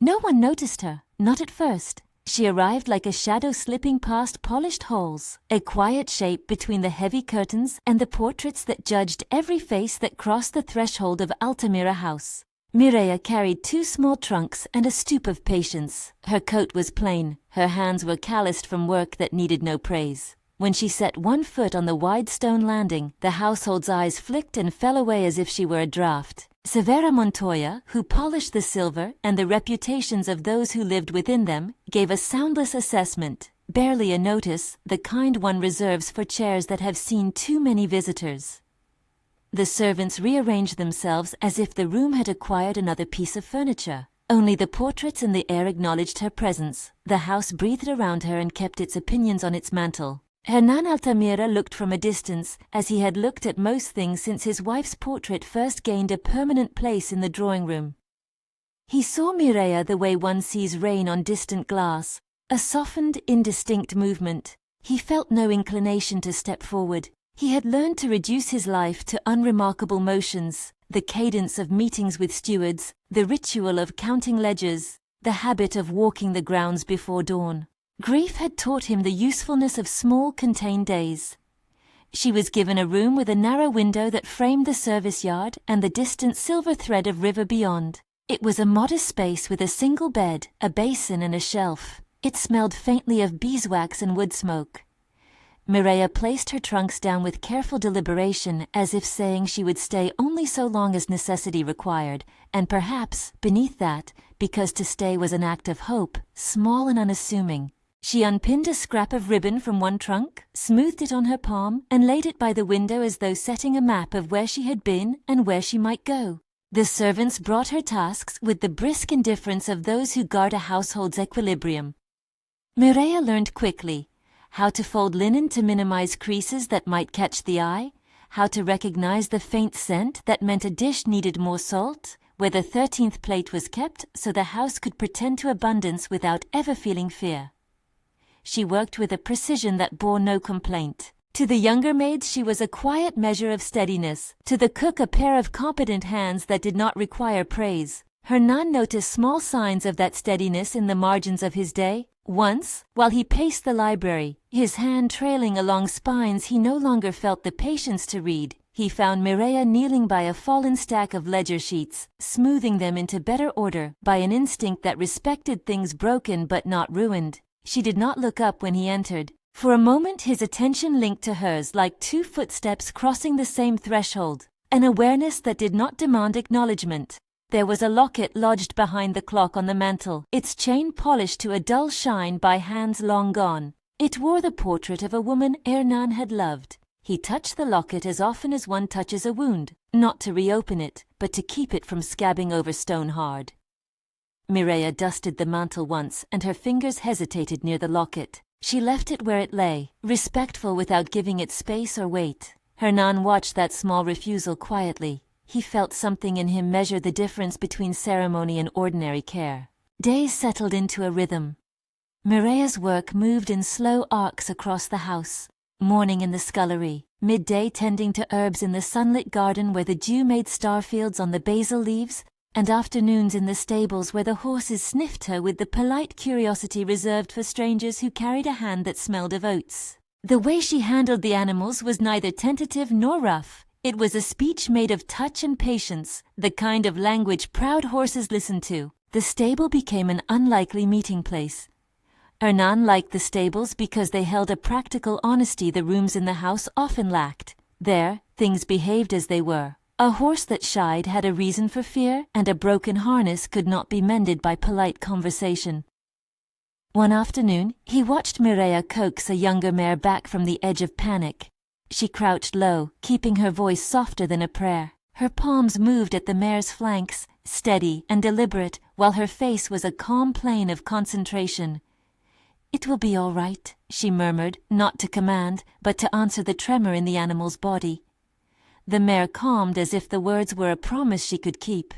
No one noticed her, not at first. She arrived like a shadow slipping past polished halls, a quiet shape between the heavy curtains and the portraits that judged every face that crossed the threshold of Altamira House. Mireya carried 2 small trunks and a stoop of patience. Her coat was plain, her hands were calloused from work that needed no praise. When she set 1 foot on the wide stone landing, the household's eyes flicked and fell away as if she were a draught. Severa Montoya, who polished the silver and the reputations of those who lived within them, gave a soundless assessment, barely a notice, the kind one reserves for chairs that have seen too many visitors. The servants rearranged themselves as if the room had acquired another piece of furniture. Only the portraits in the air acknowledged her presence. The house breathed around her and kept its opinions on its mantle. Hernán Altamira looked from a distance, as he had looked at most things since his wife's portrait first gained a permanent place in the drawing room. He saw Mireya the way one sees rain on distant glass, a softened, indistinct movement. He felt no inclination to step forward. He had learned to reduce his life to unremarkable motions, the cadence of meetings with stewards, the ritual of counting ledgers, the habit of walking the grounds before dawn. Grief had taught him the usefulness of small, contained days. She was given a room with a narrow window that framed the service yard and the distant silver thread of river beyond. It was a modest space with a single bed, a basin and a shelf. It smelled faintly of beeswax and wood smoke. Mireya placed her trunks down with careful deliberation, as if saying she would stay only so long as necessity required, and perhaps, beneath that, because to stay was an act of hope, small and unassuming. She unpinned a scrap of ribbon from one trunk, smoothed it on her palm, and laid it by the window as though setting a map of where she had been and where she might go. The servants brought her tasks with the brisk indifference of those who guard a household's equilibrium. Mireya learned quickly how to fold linen to minimize creases that might catch the eye, how to recognize the faint scent that meant a dish needed more salt, where the 13th plate was kept so the house could pretend to abundance without ever feeling fear. She worked with a precision that bore no complaint. To the younger maids she was a quiet measure of steadiness, to the cook a pair of competent hands that did not require praise. Hernán noticed small signs of that steadiness in the margins of his day. Once, while he paced the library, his hand trailing along spines he no longer felt the patience to read, he found Mireya kneeling by a fallen stack of ledger sheets, smoothing them into better order by an instinct that respected things broken but not ruined. She did not look up when he entered. For a moment his attention linked to hers like 2 footsteps crossing the same threshold, an awareness that did not demand acknowledgement. There was a locket lodged behind the clock on the mantel, its chain polished to a dull shine by hands long gone. It wore the portrait of a woman Hernán had loved. He touched the locket as often as one touches a wound, not to reopen it, but to keep it from scabbing over stone hard. Mireya dusted the mantel once, and her fingers hesitated near the locket. She left it where it lay, respectful without giving it space or weight. Hernán watched that small refusal quietly. He felt something in him measure the difference between ceremony and ordinary care. Days settled into a rhythm. Mireya's work moved in slow arcs across the house. Morning in the scullery, midday tending to herbs in the sunlit garden where the dew made starfields on the basil leaves, and afternoons in the stables where the horses sniffed her with the polite curiosity reserved for strangers who carried a hand that smelled of oats. The way she handled the animals was neither tentative nor rough. It was a speech made of touch and patience, the kind of language proud horses listened to. The stable became an unlikely meeting place. Hernán liked the stables because they held a practical honesty the rooms in the house often lacked. There, things behaved as they were. A horse that shied had a reason for fear, and a broken harness could not be mended by polite conversation. One afternoon, he watched Mireya coax a younger mare back from the edge of panic. She crouched low, keeping her voice softer than a prayer. Her palms moved at the mare's flanks, steady and deliberate, while her face was a calm plane of concentration. "It will be all right," she murmured, not to command, but to answer the tremor in the animal's body. The mare calmed as if the words were a promise she could keep.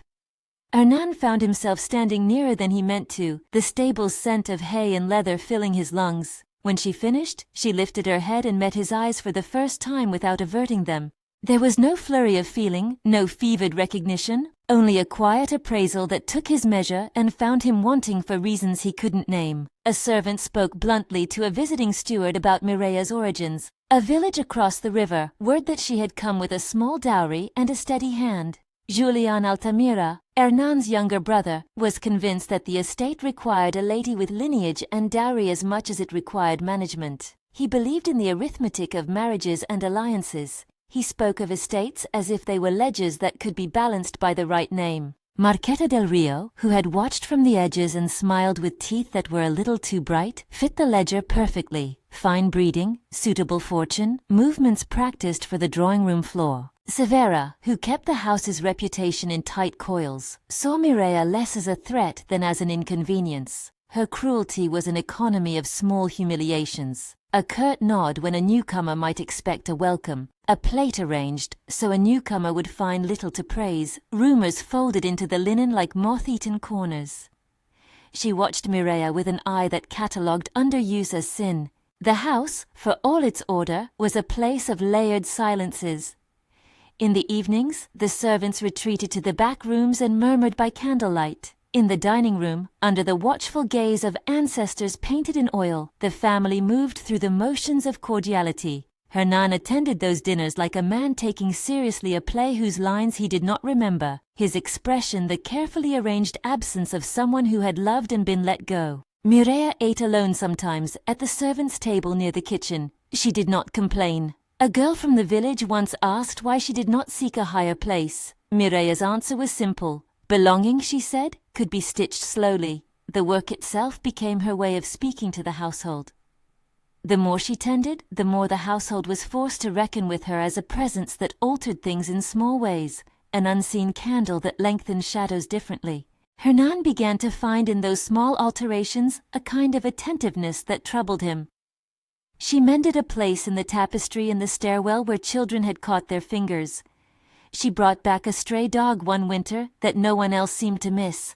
Hernán found himself standing nearer than he meant to, the stable's scent of hay and leather filling his lungs. When she finished, she lifted her head and met his eyes for the first time without averting them. There was no flurry of feeling, no fevered recognition, only a quiet appraisal that took his measure and found him wanting for reasons he couldn't name. A servant spoke bluntly to a visiting steward about Mireya's origins. A village across the river, word that she had come with a small dowry and a steady hand. Julian Altamira, Hernán's younger brother, was convinced that the estate required a lady with lineage and dowry as much as it required management. He believed in the arithmetic of marriages and alliances. He spoke of estates as if they were ledgers that could be balanced by the right name. Marqueta del Rio, who had watched from the edges and smiled with teeth that were a little too bright, fit the ledger perfectly. Fine breeding, suitable fortune, movements practiced for the drawing-room floor. Severa, who kept the house's reputation in tight coils, saw Mireya less as a threat than as an inconvenience. Her cruelty was an economy of small humiliations. A curt nod when a newcomer might expect a welcome, a plate arranged so a newcomer would find little to praise, rumors folded into the linen like moth-eaten corners. She watched Mireya with an eye that catalogued underuse as sin. The house, for all its order, was a place of layered silences. In the evenings, the servants retreated to the back rooms and murmured by candlelight. In the dining room, under the watchful gaze of ancestors painted in oil, the family moved through the motions of cordiality. Hernán attended those dinners like a man taking seriously a play whose lines he did not remember, his expression the carefully arranged absence of someone who had loved and been let go. Mireya ate alone sometimes, at the servants' table near the kitchen. She did not complain. A girl from the village once asked why she did not seek a higher place. Mireya's answer was simple. Belonging, she said, could be stitched slowly. The work itself became her way of speaking to the household. The more she tended, the more the household was forced to reckon with her as a presence that altered things in small ways, an unseen candle that lengthened shadows differently. Hernán began to find in those small alterations a kind of attentiveness that troubled him. She mended a place in the tapestry in the stairwell where children had caught their fingers. She brought back a stray dog one winter that no one else seemed to miss.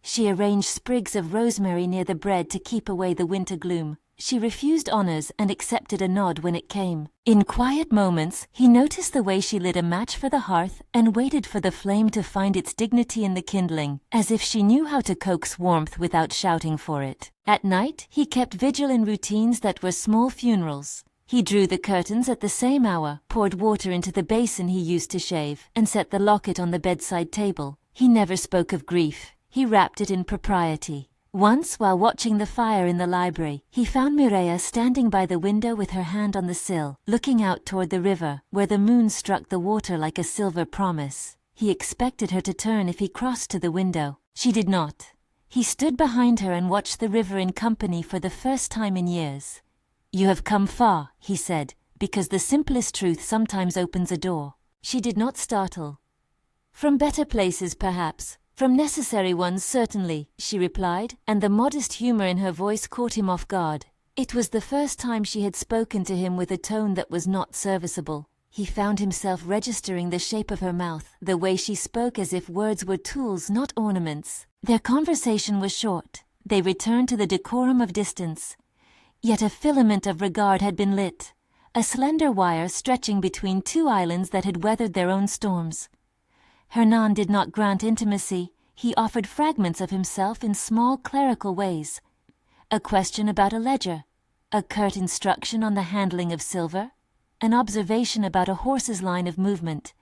She arranged sprigs of rosemary near the bread to keep away the winter gloom. She refused honors and accepted a nod when it came. In quiet moments, he noticed the way she lit a match for the hearth and waited for the flame to find its dignity in the kindling, as if she knew how to coax warmth without shouting for it. At night, he kept vigil in routines that were small funerals. He drew the curtains at the same hour, poured water into the basin he used to shave, and set the locket on the bedside table. He never spoke of grief. He wrapped it in propriety. Once, while watching the fire in the library, he found Mireya standing by the window with her hand on the sill, looking out toward the river, where the moon struck the water like a silver promise. He expected her to turn if he crossed to the window. She did not. He stood behind her and watched the river in company for the first time in years. "You have come far," he said, "because the simplest truth sometimes opens a door." She did not startle. "From better places, perhaps. From necessary ones, certainly," she replied, and the modest humor in her voice caught him off guard. It was the first time she had spoken to him with a tone that was not serviceable. He found himself registering the shape of her mouth, the way she spoke as if words were tools, not ornaments. Their conversation was short. They returned to the decorum of distance. Yet a filament of regard had been lit, a slender wire stretching between two islands that had weathered their own storms. Hernán did not grant intimacy. He offered fragments of himself in small clerical ways. A question about a ledger, a curt instruction on the handling of silver, an observation about a horse's line of movement.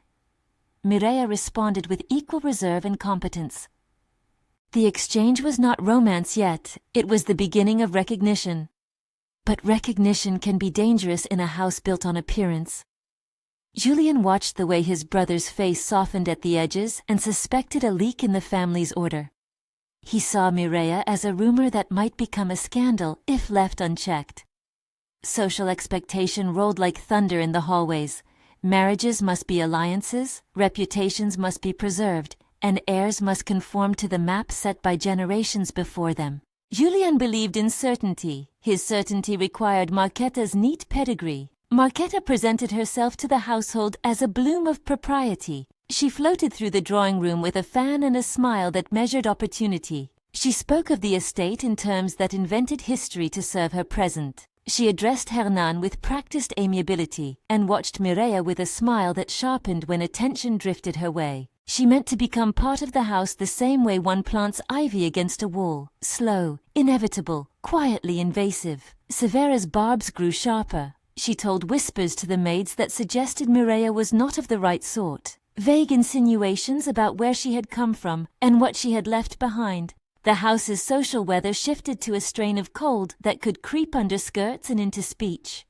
Mireya responded with equal reserve and competence. The exchange was not romance yet. It was the beginning of recognition. But recognition can be dangerous in a house built on appearance. Julian watched the way his brother's face softened at the edges and suspected a leak in the family's order. He saw Mireya as a rumor that might become a scandal if left unchecked. Social expectation rolled like thunder in the hallways. Marriages must be alliances, reputations must be preserved, and heirs must conform to the map set by generations before them. Julian believed in certainty. His certainty required Marqueta's neat pedigree. Marqueta presented herself to the household as a bloom of propriety. She floated through the drawing room with a fan and a smile that measured opportunity. She spoke of the estate in terms that invented history to serve her present. She addressed Hernán with practiced amiability and watched Mireya with a smile that sharpened when attention drifted her way. She meant to become part of the house the same way one plants ivy against a wall, slow, inevitable, quietly invasive. Severa's barbs grew sharper. She told whispers to the maids that suggested Mireya was not of the right sort, vague insinuations about where she had come from and what she had left behind. The house's social weather shifted to a strain of cold that could creep under skirts and into speech.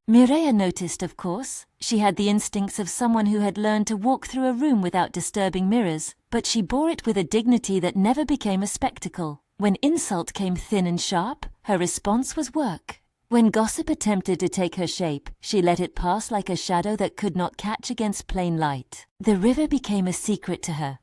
Mireya noticed, of course. She had the instincts of someone who had learned to walk through a room without disturbing mirrors, but she bore it with a dignity that never became a spectacle. When insult came thin and sharp, her response was work. When gossip attempted to take her shape, she let it pass like a shadow that could not catch against plain light. The river became a secret to her.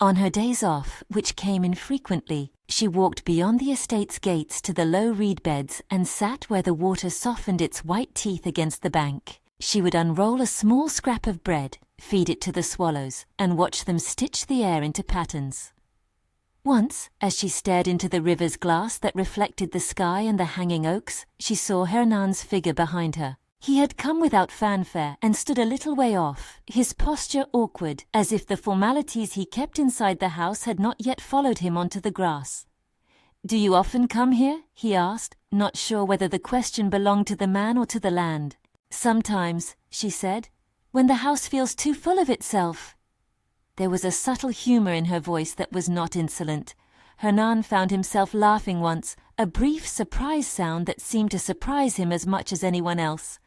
On her days off, which came infrequently, she walked beyond the estate's gates to the low reed beds and sat where the water softened its white teeth against the bank. She would unroll a small scrap of bread, feed it to the swallows, and watch them stitch the air into patterns. Once, as she stared into the river's glass that reflected the sky and the hanging oaks, she saw Hernán's figure behind her. He had come without fanfare and stood a little way off, his posture awkward, as if the formalities he kept inside the house had not yet followed him onto the grass. "Do you often come here?" he asked, not sure whether the question belonged to the man or to the land. "Sometimes," she said, "when the house feels too full of itself." There was a subtle humor in her voice that was not insolent. Hernán found himself laughing once, a brief surprise sound that seemed to surprise him as much as anyone else.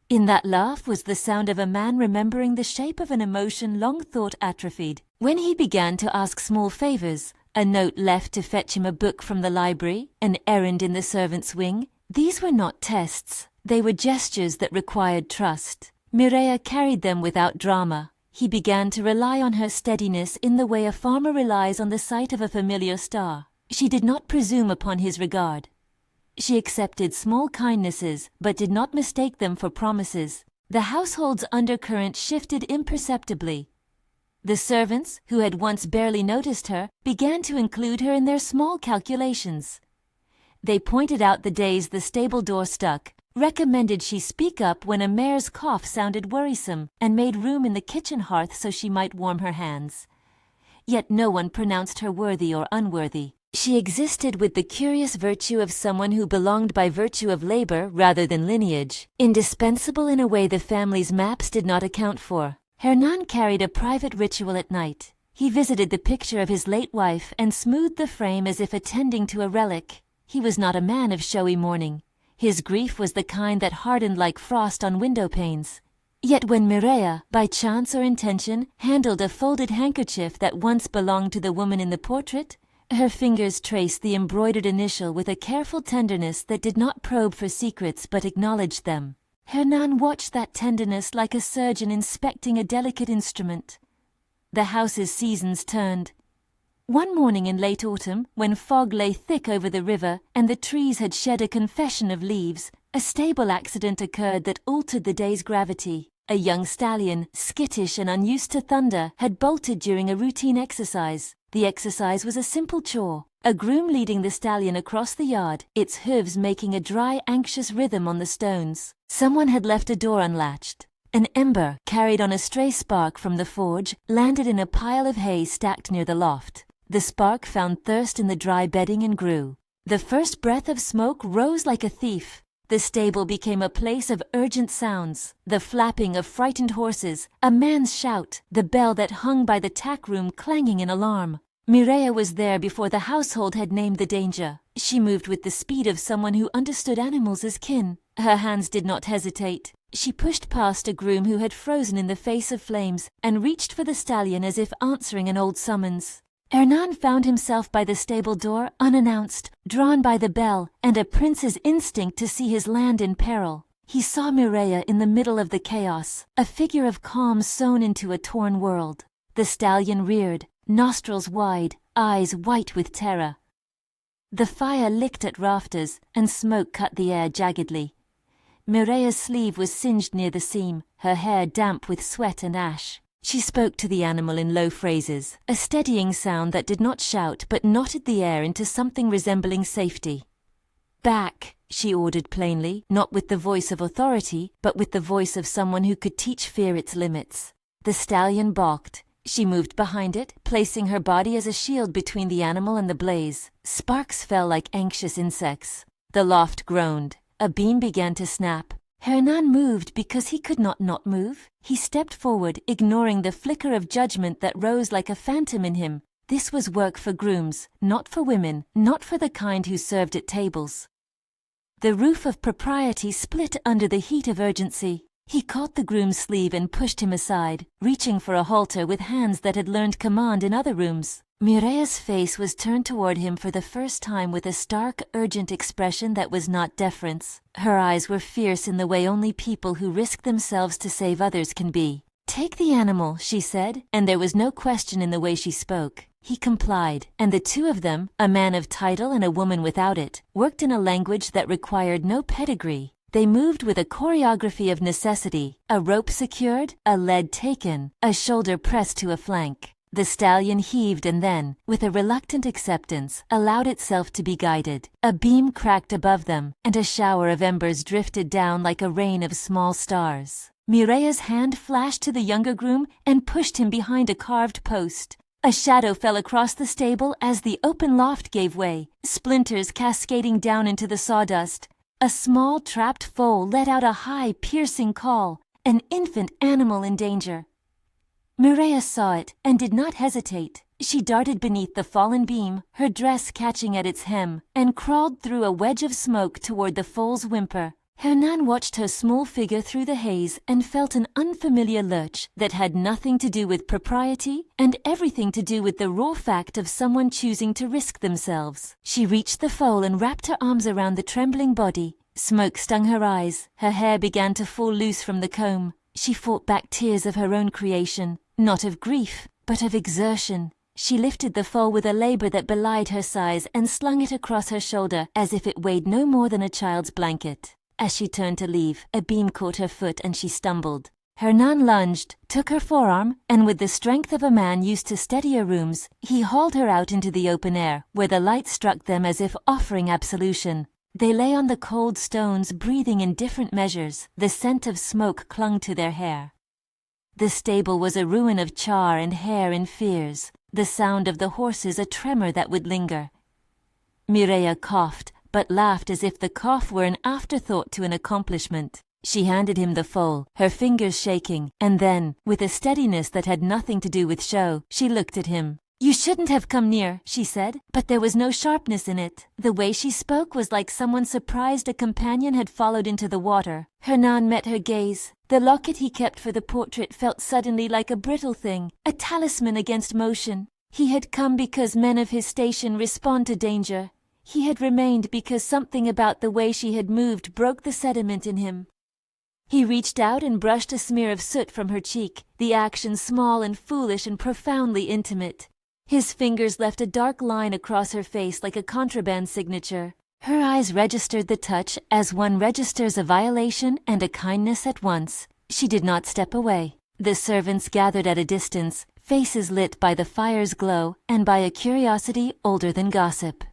In that laugh was the sound of a man remembering the shape of an emotion long thought atrophied. When he began to ask small favors, a note left to fetch him a book from the library, an errand in the servants' wing, these were not tests. They were gestures that required trust. Mireya carried them without drama. He began to rely on her steadiness in the way a farmer relies on the sight of a familiar star. She did not presume upon his regard. She accepted small kindnesses, but did not mistake them for promises. The household's undercurrent shifted imperceptibly. The servants, who had once barely noticed her, began to include her in their small calculations. They pointed out the days the stable door stuck, recommended she speak up when a mare's cough sounded worrisome, and made room in the kitchen hearth so she might warm her hands. Yet no one pronounced her worthy or unworthy. She existed with the curious virtue of someone who belonged by virtue of labor rather than lineage, indispensable in a way the family's maps did not account for. Hernán carried a private ritual at night. He visited the picture of his late wife and smoothed the frame as if attending to a relic. He was not a man of showy mourning. His grief was the kind that hardened like frost on window panes. Yet when Mireya, by chance or intention, handled a folded handkerchief that once belonged to the woman in the portrait, her fingers traced the embroidered initial with a careful tenderness that did not probe for secrets but acknowledged them. Hernán watched that tenderness like a surgeon inspecting a delicate instrument. The house's seasons turned. One morning in late autumn, when fog lay thick over the river and the trees had shed a confession of leaves, a stable accident occurred that altered the day's gravity. A young stallion, skittish and unused to thunder, had bolted during a routine exercise. The exercise was a simple chore, a groom leading the stallion across the yard, its hooves making a dry, anxious rhythm on the stones. Someone had left a door unlatched. An ember, carried on a stray spark from the forge, landed in a pile of hay stacked near the loft. The spark found thirst in the dry bedding and grew. The first breath of smoke rose like a thief. The stable became a place of urgent sounds, the flapping of frightened horses, a man's shout, the bell that hung by the tack room clanging in alarm. Mireya was there before the household had named the danger. She moved with the speed of someone who understood animals as kin. Her hands did not hesitate. She pushed past a groom who had frozen in the face of flames and reached for the stallion as if answering an old summons. Hernán found himself by the stable door, unannounced, drawn by the bell and a prince's instinct to see his land in peril. He saw Mireya in the middle of the chaos, a figure of calm sewn into a torn world. The stallion reared, nostrils wide, eyes white with terror. The fire licked at rafters, and smoke cut the air jaggedly. Mireya's sleeve was singed near the seam, her hair damp with sweat and ash. She spoke to the animal in low phrases, a steadying sound that did not shout but knotted the air into something resembling safety. back," she ordered plainly, not with the voice of authority, but with the voice of someone who could teach fear its limits. The stallion balked. She moved behind it, placing her body as a shield between the animal and the blaze. Sparks fell like anxious insects. The loft groaned. A beam began to snap. Hernán moved because he could not move. He stepped forward, ignoring the flicker of judgment that rose like a phantom in him. This was work for grooms, not for women, not for the kind who served at tables. The roof of propriety split under the heat of urgency. He caught the groom's sleeve and pushed him aside, reaching for a halter with hands that had learned command in other rooms. Mireya's face was turned toward him for the first time with a stark, urgent expression that was not deference. Her eyes were fierce in the way only people who risk themselves to save others can be. "Take the animal," she said, and there was no question in the way she spoke. He complied, and the two of them, a man of title and a woman without it, worked in a language that required no pedigree. They moved with a choreography of necessity, a rope secured, a lead taken, a shoulder pressed to a flank. The stallion heaved and then, with a reluctant acceptance, allowed itself to be guided. A beam cracked above them, and a shower of embers drifted down like a rain of small stars. Mireya's hand flashed to the younger groom and pushed him behind a carved post. A shadow fell across the stable as the open loft gave way, splinters cascading down into the sawdust. A small trapped foal let out a high, piercing call, an infant animal in danger. Mireya saw it and did not hesitate. She darted beneath the fallen beam, her dress catching at its hem, and crawled through a wedge of smoke toward the foal's whimper. Hernán watched her small figure through the haze and felt an unfamiliar lurch that had nothing to do with propriety and everything to do with the raw fact of someone choosing to risk themselves. She reached the foal and wrapped her arms around the trembling body. Smoke stung her eyes. Her hair began to fall loose from the comb. She fought back tears of her own creation, not of grief, but of exertion. She lifted the foal with a labor that belied her size and slung it across her shoulder as if it weighed no more than a child's blanket. As she turned to leave, a beam caught her foot and she stumbled. Hernán lunged, took her forearm, and with the strength of a man used to steadier rooms, he hauled her out into the open air, where the light struck them as if offering absolution. They lay on the cold stones, breathing in different measures. The scent of smoke clung to their hair. The stable was a ruin of char and hair and fears, the sound of the horses a tremor that would linger. Mireya coughed, but laughed as if the cough were an afterthought to an accomplishment. She handed him the foal, her fingers shaking, and then, with a steadiness that had nothing to do with show, she looked at him. "You shouldn't have come near," she said, but there was no sharpness in it. The way she spoke was like someone surprised a companion had followed into the water. Hernán met her gaze. The locket he kept for the portrait felt suddenly like a brittle thing, a talisman against motion. He had come because men of his station respond to danger. He had remained because something about the way she had moved broke the sediment in him. He reached out and brushed a smear of soot from her cheek, the action small and foolish and profoundly intimate. His fingers left a dark line across her face like a contraband signature. Her eyes registered the touch as one registers a violation and a kindness at once. She did not step away. The servants gathered at a distance, faces lit by the fire's glow and by a curiosity older than gossip.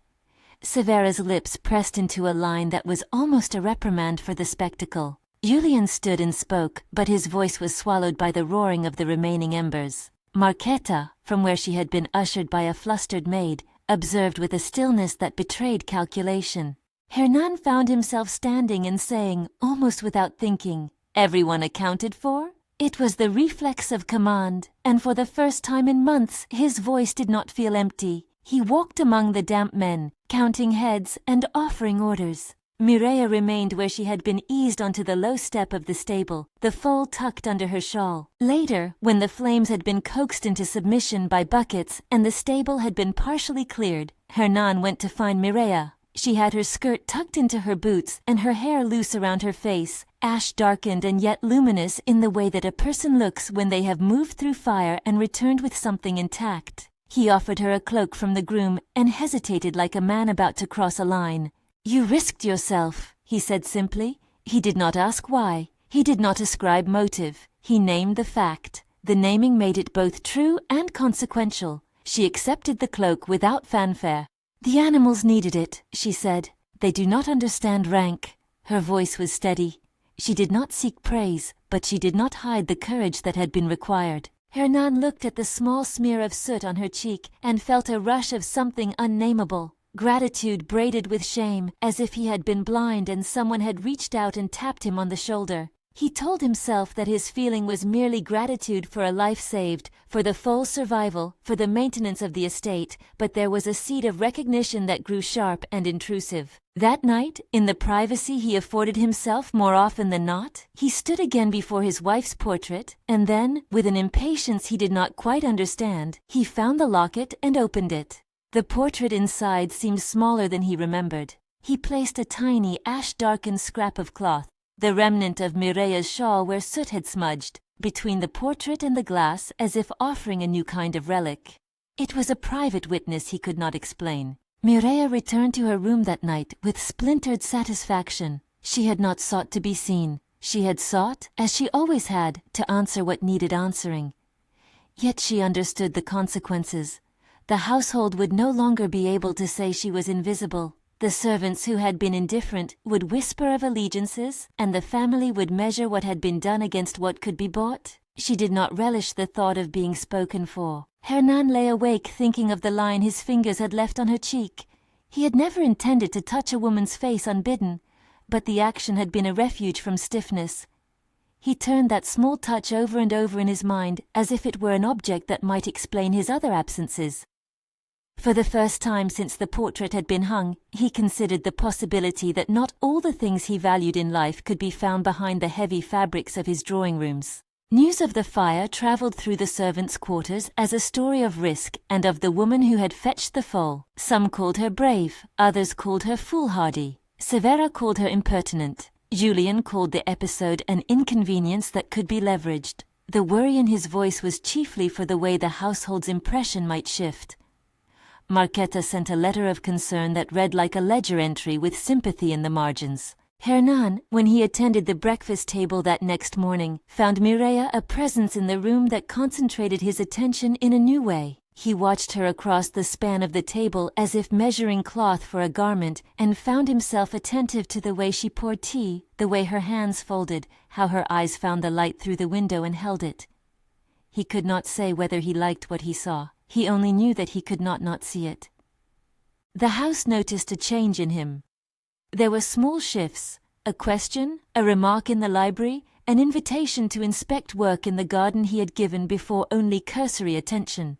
Severa's lips pressed into a line that was almost a reprimand for the spectacle. Julian stood and spoke, but his voice was swallowed by the roaring of the remaining embers. Marqueta, from where she had been ushered by a flustered maid, observed with a stillness that betrayed calculation. Hernán found himself standing and saying, almost without thinking, "Everyone accounted for?" It was the reflex of command, and for the first time in months his voice did not feel empty. He walked among the damp men, counting heads and offering orders. Mireya remained where she had been eased onto the low step of the stable, the foal tucked under her shawl. Later, when the flames had been coaxed into submission by buckets and the stable had been partially cleared, Hernán went to find Mireya. She had her skirt tucked into her boots and her hair loose around her face, ash-darkened and yet luminous in the way that a person looks when they have moved through fire and returned with something intact. He offered her a cloak from the groom and hesitated like a man about to cross a line. "You risked yourself," he said simply. He did not ask why. He did not ascribe motive. He named the fact. The naming made it both true and consequential. She accepted the cloak without fanfare. "The animals needed it," she said. They do not understand rank. Her voice was steady. She did not seek praise, but she did not hide the courage that had been required. Hernán looked at the small smear of soot on her cheek and felt a rush of something unnameable. Gratitude braided with shame, as if he had been blind and someone had reached out and tapped him on the shoulder. He told himself that his feeling was merely gratitude for a life saved, for the full survival, for the maintenance of the estate, but there was a seed of recognition that grew sharp and intrusive. That night, in the privacy he afforded himself more often than not, he stood again before his wife's portrait, and then, with an impatience he did not quite understand, he found the locket and opened it. The portrait inside seemed smaller than he remembered. He placed a tiny, ash-darkened scrap of cloth, the remnant of Mireya's shawl where soot had smudged, between the portrait and the glass, as if offering a new kind of relic. It was a private witness he could not explain. Mireya returned to her room that night with splintered satisfaction. She had not sought to be seen. She had sought, as she always had, to answer what needed answering. Yet she understood the consequences. The household would no longer be able to say she was invisible. The servants who had been indifferent would whisper of allegiances, and the family would measure what had been done against what could be bought. She did not relish the thought of being spoken for. Hernán lay awake thinking of the line his fingers had left on her cheek. He had never intended to touch a woman's face unbidden, but the action had been a refuge from stiffness. He turned that small touch over and over in his mind as if it were an object that might explain his other absences. For the first time since the portrait had been hung, he considered the possibility that not all the things he valued in life could be found behind the heavy fabrics of his drawing rooms. News of the fire traveled through the servants' quarters as a story of risk and of the woman who had fetched the foal. Some called her brave, others called her foolhardy. Severa called her impertinent. Julian called the episode an inconvenience that could be leveraged. The worry in his voice was chiefly for the way the household's impression might shift. Marquetta sent a letter of concern that read like a ledger entry with sympathy in the margins. Hernán, when he attended the breakfast table that next morning, found Mireya a presence in the room that concentrated his attention in a new way. He watched her across the span of the table as if measuring cloth for a garment, and found himself attentive to the way she poured tea, the way her hands folded, how her eyes found the light through the window and held it. He could not say whether he liked what he saw. He only knew that he could not see it. The house noticed a change in him. There were small shifts, a question, a remark in the library, an invitation to inspect work in the garden he had given before only cursory attention.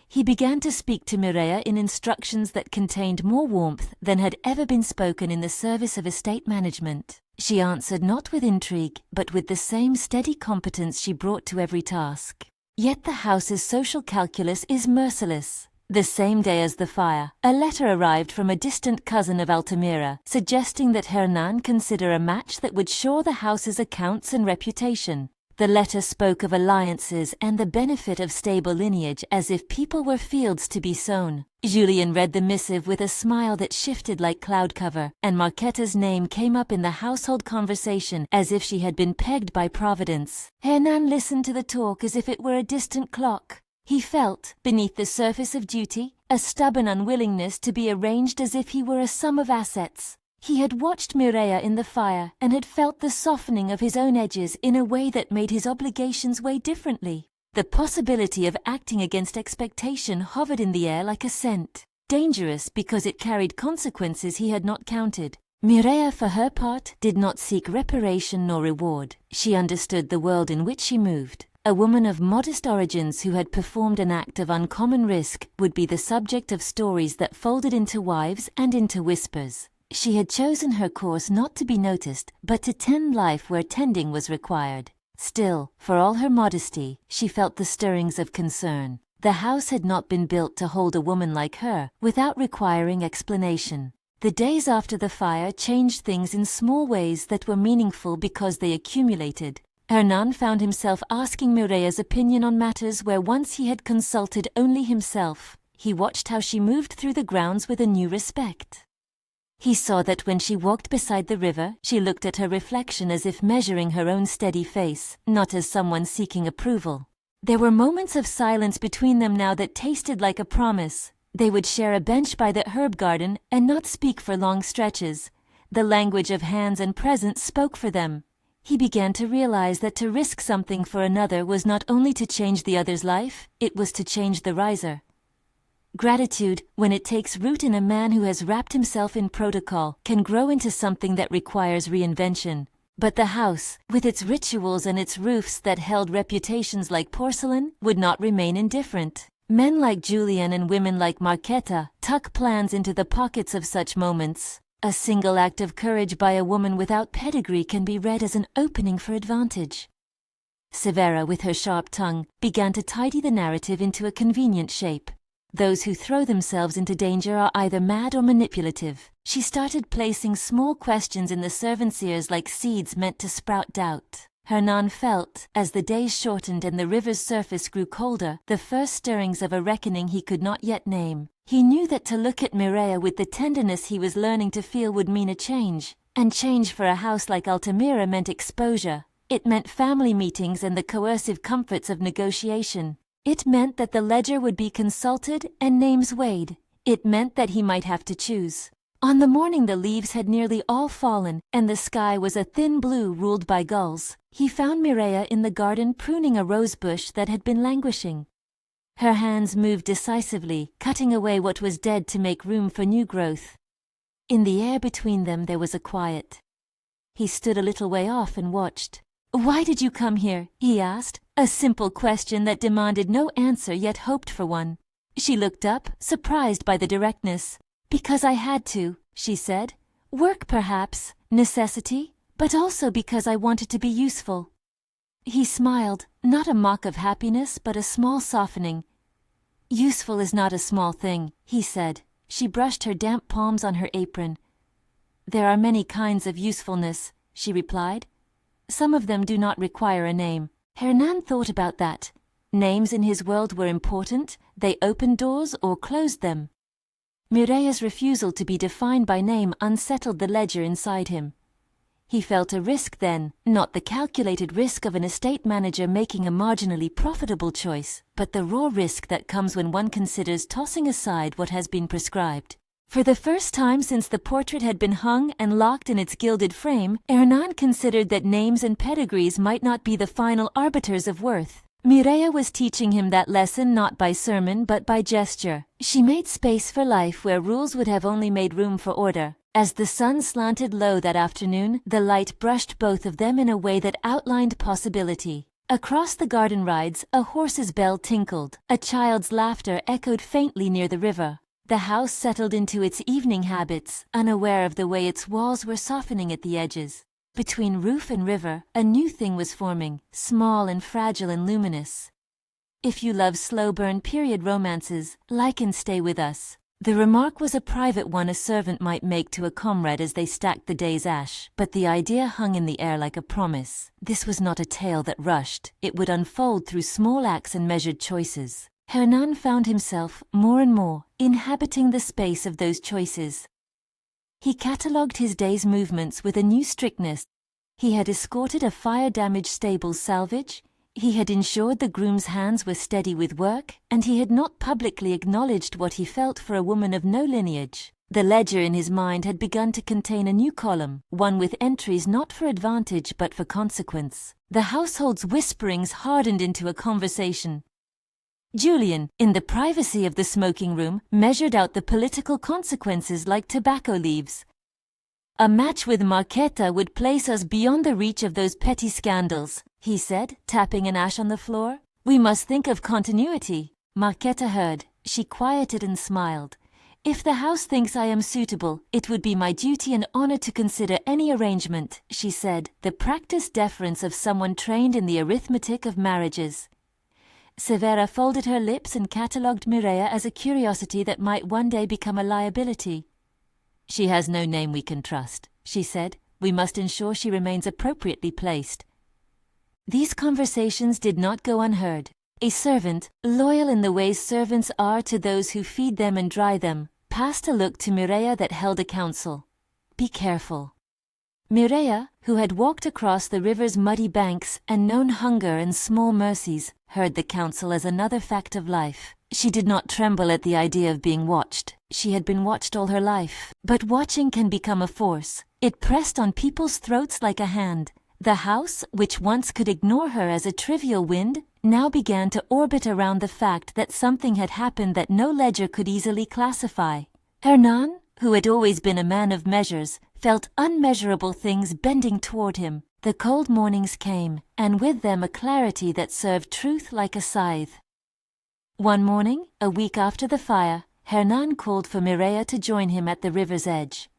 He began to speak to Mireya in instructions that contained more warmth than had ever been spoken in the service of estate management. She answered not with intrigue, but with the same steady competence she brought to every task. Yet the house's social calculus is merciless. The same day as the fire, a letter arrived from a distant cousin of Altamira, suggesting that Hernán consider a match that would shore the house's accounts and reputation. The letter spoke of alliances and the benefit of stable lineage as if people were fields to be sown. Julian read the missive with a smile that shifted like cloud cover, and Marquetta's name came up in the household conversation as if she had been pegged by Providence. Hernán listened to the talk as if it were a distant clock. He felt, beneath the surface of duty, a stubborn unwillingness to be arranged as if he were a sum of assets. He had watched Mireya in the fire and had felt the softening of his own edges in a way that made his obligations weigh differently. The possibility of acting against expectation hovered in the air like a scent, dangerous because it carried consequences he had not counted. Mireya, for her part, did not seek reparation nor reward. She understood the world in which she moved. A woman of modest origins who had performed an act of uncommon risk would be the subject of stories that folded into wives and into whispers. She had chosen her course not to be noticed, but to tend life where tending was required. Still, for all her modesty, she felt the stirrings of concern. The house had not been built to hold a woman like her, without requiring explanation. The days after the fire changed things in small ways that were meaningful because they accumulated. Hernán found himself asking Mireya's opinion on matters where once he had consulted only himself. He watched how she moved through the grounds with a new respect. He saw that when she walked beside the river, she looked at her reflection as if measuring her own steady face, not as someone seeking approval. There were moments of silence between them now that tasted like a promise. They would share a bench by the herb garden and not speak for long stretches. The language of hands and presence spoke for them. He began to realize that to risk something for another was not only to change the other's life, it was to change the riser. Gratitude, when it takes root in a man who has wrapped himself in protocol, can grow into something that requires reinvention. But the house, with its rituals and its roofs that held reputations like porcelain, would not remain indifferent. Men like Julian and women like Marquetta tuck plans into the pockets of such moments. A single act of courage by a woman without pedigree can be read as an opening for advantage. Severa, with her sharp tongue, began to tidy the narrative into a convenient shape. Those who throw themselves into danger are either mad or manipulative. She started placing small questions in the servants' ears like seeds meant to sprout doubt. Hernán felt, as the days shortened and the river's surface grew colder, the first stirrings of a reckoning he could not yet name. He knew that to look at Mireya with the tenderness he was learning to feel would mean a change. And change for a house like Altamira meant exposure. It meant family meetings and the coercive comforts of negotiation. It meant that the ledger would be consulted and names weighed. It meant that he might have to choose. On the morning the leaves had nearly all fallen, and the sky was a thin blue ruled by gulls, he found Mireya in the garden pruning a rose bush that had been languishing. Her hands moved decisively, cutting away what was dead to make room for new growth. In the air between them there was a quiet. He stood a little way off and watched. "Why did you come here?" he asked, a simple question that demanded no answer yet hoped for one. She looked up, surprised by the directness. "Because I had to," she said. "Work perhaps, necessity, but also because I wanted to be useful." He smiled, not a mock of happiness but a small softening. "Useful is not a small thing," he said. She brushed her damp palms on her apron. "There are many kinds of usefulness," she replied. "Some of them do not require a name." Hernán thought about that. Names in his world were important. They opened doors or closed them. Mireya's refusal to be defined by name unsettled the ledger inside him. He felt a risk then, not the calculated risk of an estate manager making a marginally profitable choice, but the raw risk that comes when one considers tossing aside what has been prescribed. For the first time since the portrait had been hung and locked in its gilded frame, Hernán considered that names and pedigrees might not be the final arbiters of worth. Mireya was teaching him that lesson not by sermon but by gesture. She made space for life where rules would have only made room for order. As the sun slanted low that afternoon, the light brushed both of them in a way that outlined possibility. Across the garden rides, a horse's bell tinkled. A child's laughter echoed faintly near the river. The house settled into its evening habits, unaware of the way its walls were softening at the edges. Between roof and river, a new thing was forming, small and fragile and luminous. If you love slow-burn period romances, like and Stay With Us. The remark was a private one a servant might make to a comrade as they stacked the day's ash, but the idea hung in the air like a promise. This was not a tale that rushed. It would unfold through small acts and measured choices. Hernán found himself, more and more, inhabiting the space of those choices. He catalogued his day's movements with a new strictness. He had escorted a fire-damaged stable's salvage, he had ensured the groom's hands were steady with work, and he had not publicly acknowledged what he felt for a woman of no lineage. The ledger in his mind had begun to contain a new column, one with entries not for advantage but for consequence. The household's whisperings hardened into a conversation. Julian, in the privacy of the smoking room, measured out the political consequences like tobacco leaves. "A match with Marquetta would place us beyond the reach of those petty scandals," he said, tapping an ash on the floor. "We must think of continuity." Marquetta heard. She quieted and smiled. "If the house thinks I am suitable, it would be my duty and honor to consider any arrangement," she said, the practiced deference of someone trained in the arithmetic of marriages. Severa folded her lips and catalogued Mireya as a curiosity that might one day become a liability. "She has no name we can trust," she said. "We must ensure she remains appropriately placed." These conversations did not go unheard. A servant, loyal in the ways servants are to those who feed them and dry them, passed a look to Mireya that held a counsel. "Be careful." Mireya, who had walked across the river's muddy banks and known hunger and small mercies, heard the counsel as another fact of life. She did not tremble at the idea of being watched. She had been watched all her life. But watching can become a force. It pressed on people's throats like a hand. The house, which once could ignore her as a trivial wind, now began to orbit around the fact that something had happened that no ledger could easily classify. Hernán, who had always been a man of measures, felt unmeasurable things bending toward him. The cold mornings came, and with them a clarity that served truth like a scythe. One morning, a week after the fire, Hernán called for Mireya to join him at the river's edge.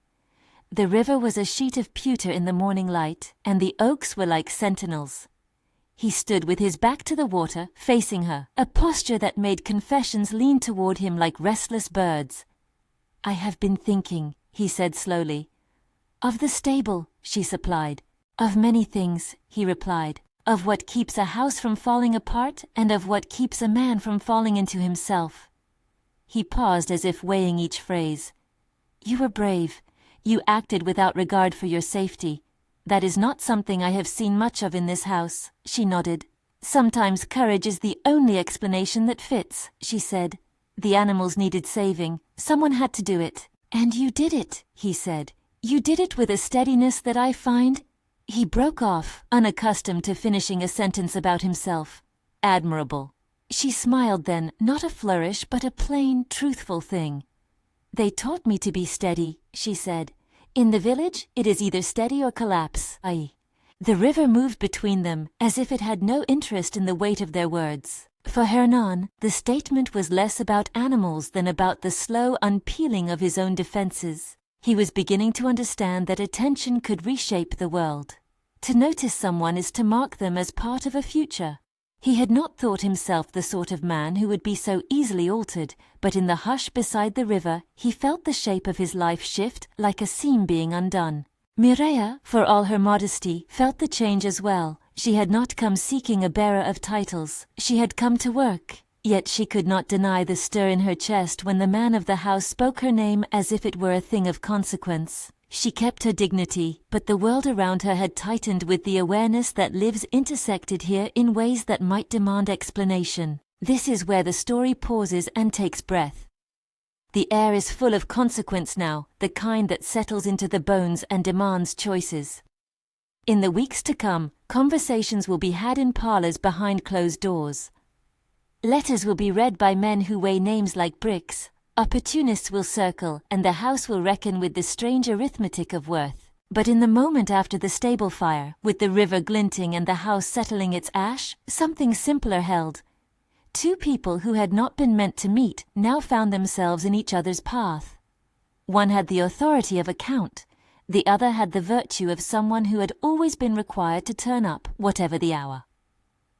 The river was a sheet of pewter in the morning light, and the oaks were like sentinels. He stood with his back to the water, facing her, a posture that made confessions lean toward him like restless birds. "I have been thinking," he said slowly. "Of the stable," she supplied. "Of many things," he replied. "Of what keeps a house from falling apart, and of what keeps a man from falling into himself." He paused as if weighing each phrase. "You were brave. You acted without regard for your safety. That is not something I have seen much of in this house," she nodded. "Sometimes courage is the only explanation that fits," she said. "The animals needed saving. Someone had to do it." "And you did it," he said. "You did it with a steadiness that I find—" He broke off, unaccustomed to finishing a sentence about himself. "Admirable." She smiled then, not a flourish, but a plain, truthful thing. "They taught me to be steady," she said. "In the village, it is either steady or collapse." The river moved between them, as if it had no interest in the weight of their words. For Hernán, the statement was less about animals than about the slow unpeeling of his own defenses. He was beginning to understand that attention could reshape the world. To notice someone is to mark them as part of a future. He had not thought himself the sort of man who would be so easily altered, but in the hush beside the river he felt the shape of his life shift like a seam being undone. Mireya, for all her modesty, felt the change as well. She had not come seeking a bearer of titles. She had come to work. Yet she could not deny the stir in her chest when the man of the house spoke her name as if it were a thing of consequence. She kept her dignity, but the world around her had tightened with the awareness that lives intersected here in ways that might demand explanation. This is where the story pauses and takes breath. The air is full of consequence now, the kind that settles into the bones and demands choices. In the weeks to come, conversations will be had in parlors behind closed doors. Letters will be read by men who weigh names like bricks. Opportunists will circle, and the house will reckon with the strange arithmetic of worth. But in the moment after the stable fire, with the river glinting and the house settling its ash, something simpler held. Two people who had not been meant to meet now found themselves in each other's path. One had the authority of a count. The other had the virtue of someone who had always been required to turn up, whatever the hour.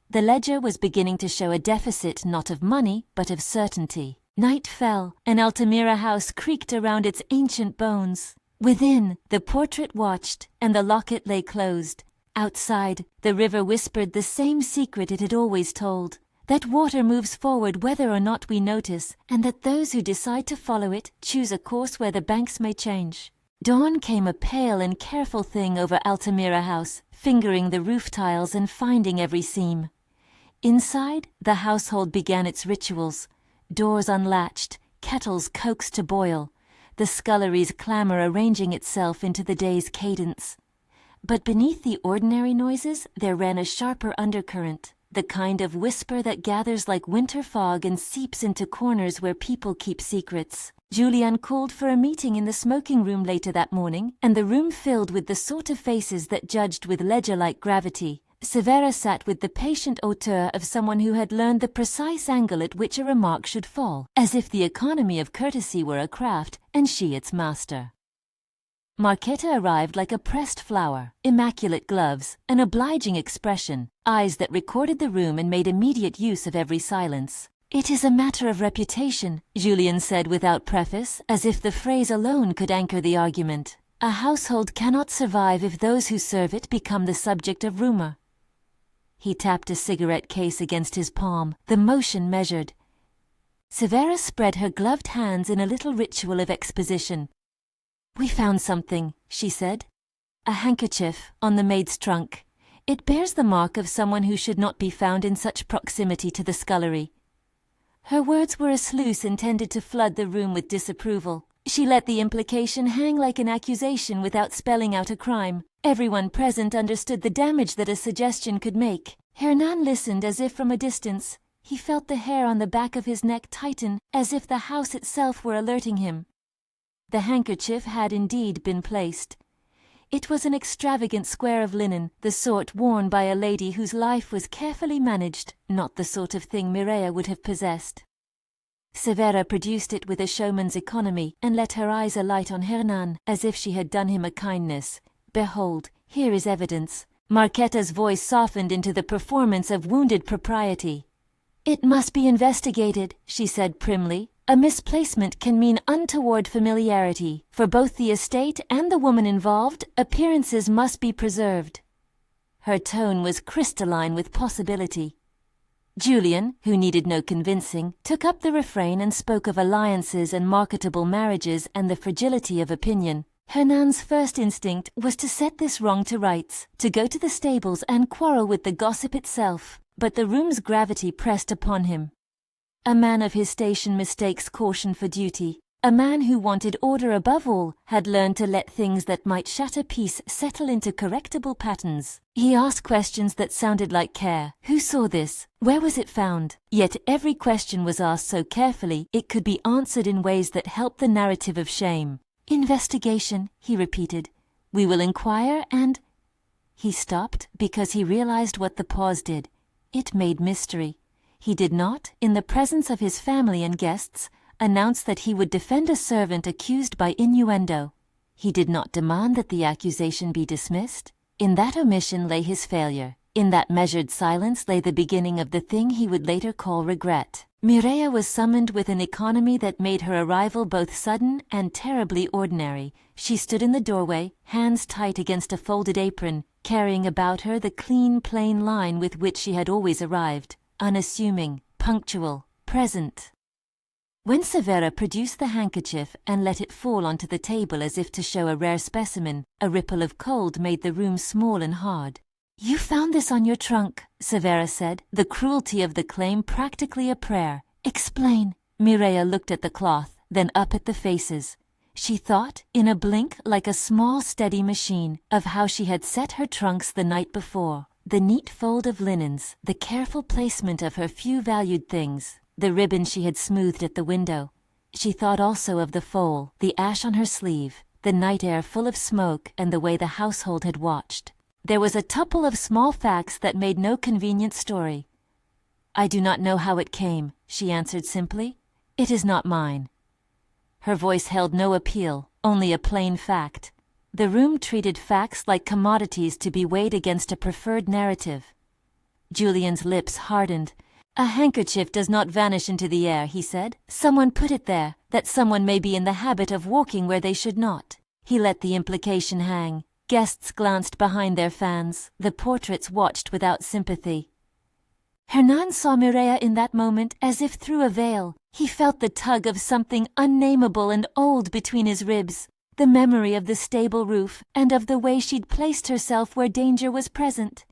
The ledger was beginning to show a deficit not of money, but of certainty. Night fell, and Altamira House creaked around its ancient bones. Within, the portrait watched, and the locket lay closed. Outside, the river whispered the same secret it had always told, that water moves forward whether or not we notice, and that those who decide to follow it choose a course where the banks may change. Dawn came a pale and careful thing over Altamira House, fingering the roof tiles and finding every seam. Inside, the household began its rituals. Doors unlatched, kettles coaxed to boil, the scullery's clamor arranging itself into the day's cadence. But beneath the ordinary noises there ran a sharper undercurrent, the kind of whisper that gathers like winter fog and seeps into corners where people keep secrets. Julian called for a meeting in the smoking room later that morning, and the room filled with the sort of faces that judged with ledger-like gravity. Severa sat with the patient hauteur of someone who had learned the precise angle at which a remark should fall, as if the economy of courtesy were a craft, and she its master. Marquetta arrived like a pressed flower, immaculate gloves, an obliging expression, eyes that recorded the room and made immediate use of every silence. "It is a matter of reputation," Julian said without preface, as if the phrase alone could anchor the argument. "A household cannot survive if those who serve it become the subject of rumor." He tapped a cigarette case against his palm, the motion measured. Severa spread her gloved hands in a little ritual of exposition. "We found something," she said. "A handkerchief on the maid's trunk. It bears the mark of someone who should not be found in such proximity to the scullery." Her words were a sluice intended to flood the room with disapproval. She let the implication hang like an accusation without spelling out a crime. Everyone present understood the damage that a suggestion could make. Hernán listened as if from a distance. He felt the hair on the back of his neck tighten, as if the house itself were alerting him. The handkerchief had indeed been placed. It was an extravagant square of linen, the sort worn by a lady whose life was carefully managed, not the sort of thing Mireya would have possessed. Severa produced it with a showman's economy and let her eyes alight on Hernán, as if she had done him a kindness. "Behold, here is evidence." Marqueta's voice softened into the performance of wounded propriety. "It must be investigated," she said primly. "A misplacement can mean untoward familiarity. For both the estate and the woman involved, appearances must be preserved." Her tone was crystalline with possibility. Julian, who needed no convincing, took up the refrain and spoke of alliances and marketable marriages and the fragility of opinion. Hernán's first instinct was to set this wrong to rights, to go to the stables and quarrel with the gossip itself, but the room's gravity pressed upon him. A man of his station mistakes caution for duty. A man who wanted order above all had learned to let things that might shatter peace settle into correctable patterns. He asked questions that sounded like care. Who saw this? Where was it found? Yet every question was asked so carefully it could be answered in ways that helped the narrative of shame. "Investigation," he repeated. "We will inquire and—" He stopped because he realized what the pause did. It made mystery. He did not, in the presence of his family and guests, announce that he would defend a servant accused by innuendo. He did not demand that the accusation be dismissed. In that omission lay his failure. In that measured silence lay the beginning of the thing he would later call regret. Mireya was summoned with an economy that made her arrival both sudden and terribly ordinary. She stood in the doorway, hands tight against a folded apron, carrying about her the clean, plain line with which she had always arrived. Unassuming, punctual, present. When Severa produced the handkerchief and let it fall onto the table as if to show a rare specimen, a ripple of cold made the room small and hard. "You found this on your trunk," Severa said, the cruelty of the claim practically a prayer. "Explain." Mireya looked at the cloth, then up at the faces. She thought, in a blink like a small steady machine, of how she had set her trunks the night before. The neat fold of linens, the careful placement of her few valued things, the ribbon she had smoothed at the window. She thought also of the foal, the ash on her sleeve, the night air full of smoke, and the way the household had watched. There was a tuple of small facts that made no convenient story. "I do not know how it came," she answered simply. "It is not mine." Her voice held no appeal, only a plain fact. The room treated facts like commodities to be weighed against a preferred narrative. Julian's lips hardened. "A handkerchief does not vanish into the air," he said. "Someone put it there. That someone may be in the habit of walking where they should not." He let the implication hang. Guests glanced behind their fans. The portraits watched without sympathy. Hernán saw Mireya in that moment as if through a veil. He felt the tug of something unnameable and old between his ribs. The memory of the stable roof, and of the way she'd placed herself where danger was present.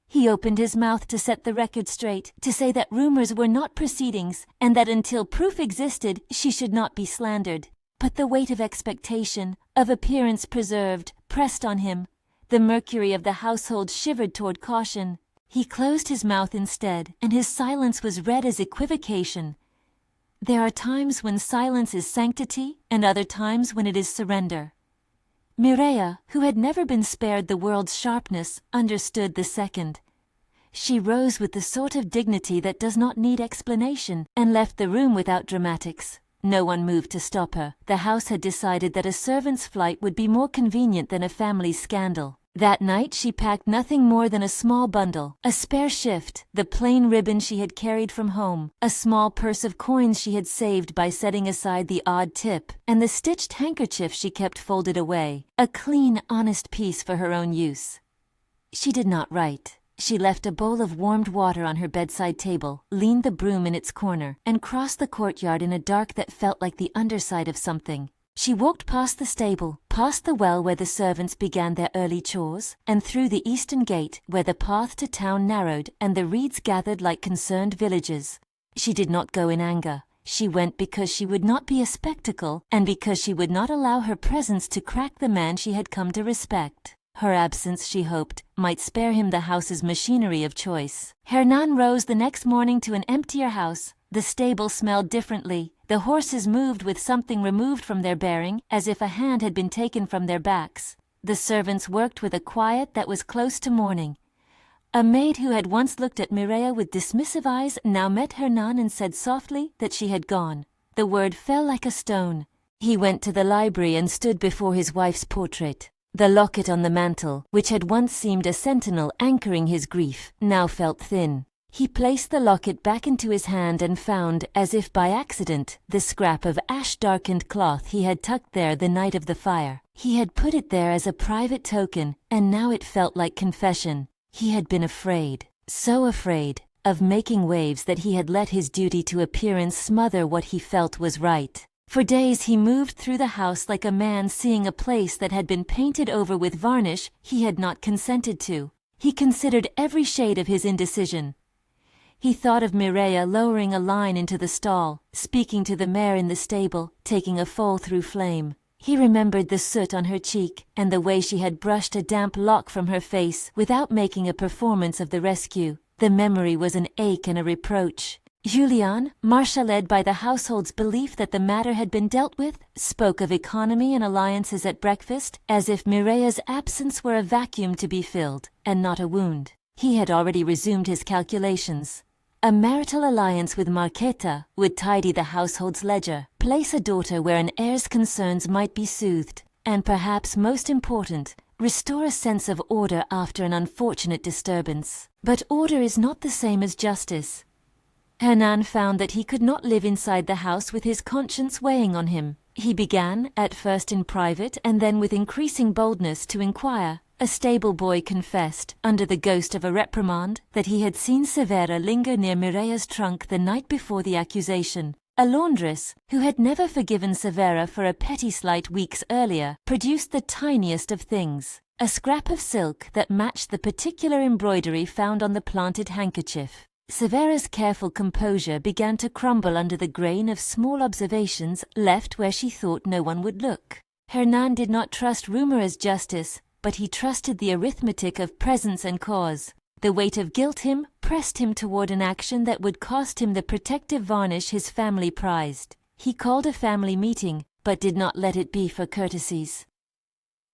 He opened his mouth to set the record straight, to say that rumors were not proceedings, and that until proof existed, she should not be slandered. But the weight of expectation, of appearance preserved, pressed on him. The mercury of the household shivered toward caution. He closed his mouth instead, and his silence was read as equivocation. There are times when silence is sanctity, and other times when it is surrender. Mireya, who had never been spared the world's sharpness, understood the second. She rose with the sort of dignity that does not need explanation, and left the room without dramatics. No one moved to stop her. The house had decided that a servant's flight would be more convenient than a family scandal. That night she packed nothing more than a small bundle, a spare shift, the plain ribbon she had carried from home, a small purse of coins she had saved by setting aside the odd tip, and the stitched handkerchief she kept folded away, a clean, honest piece for her own use. She did not write. She left a bowl of warmed water on her bedside table, leaned the broom in its corner, and crossed the courtyard in a dark that felt like the underside of something. She walked past the stable, past the well where the servants began their early chores, and through the eastern gate where the path to town narrowed and the reeds gathered like concerned villagers. She did not go in anger. She went because she would not be a spectacle, and because she would not allow her presence to crack the man she had come to respect. Her absence, she hoped, might spare him the house's machinery of choice. Hernán rose the next morning to an emptier house. The stable smelled differently. The horses moved with something removed from their bearing, as if a hand had been taken from their backs. The servants worked with a quiet that was close to mourning. A maid who had once looked at Mireya with dismissive eyes now met Hernán and said softly that she had gone. The word fell like a stone. He went to the library and stood before his wife's portrait. The locket on the mantel, which had once seemed a sentinel anchoring his grief, now felt thin. He placed the locket back into his hand and found, as if by accident, the scrap of ash-darkened cloth he had tucked there the night of the fire. He had put it there as a private token, and now it felt like confession. He had been afraid, so afraid, of making waves that he had let his duty to appearance smother what he felt was right. For days he moved through the house like a man seeing a place that had been painted over with varnish he had not consented to. He considered every shade of his indecision. He thought of Mireya lowering a line into the stall, speaking to the mare in the stable, taking a foal through flame. He remembered the soot on her cheek, and the way she had brushed a damp lock from her face without making a performance of the rescue. The memory was an ache and a reproach. Julian, marshalled by the household's belief that the matter had been dealt with, spoke of economy and alliances at breakfast, as if Mireya's absence were a vacuum to be filled, and not a wound. He had already resumed his calculations. A marital alliance with Marqueta would tidy the household's ledger, place a daughter where an heir's concerns might be soothed, and perhaps most important, restore a sense of order after an unfortunate disturbance. But order is not the same as justice. Hernán found that he could not live inside the house with his conscience weighing on him. He began, at first in private and then with increasing boldness, to inquire. A stable boy confessed, under the ghost of a reprimand, that he had seen Severa linger near Mireya's trunk the night before the accusation. A laundress, who had never forgiven Severa for a petty slight weeks earlier, produced the tiniest of things, a scrap of silk that matched the particular embroidery found on the planted handkerchief. Severa's careful composure began to crumble under the grain of small observations left where she thought no one would look. Hernán did not trust rumor as justice, but he trusted the arithmetic of presence and cause. The weight of guilt pressed him toward an action that would cost him the protective varnish his family prized. He called a family meeting, but did not let it be for courtesies.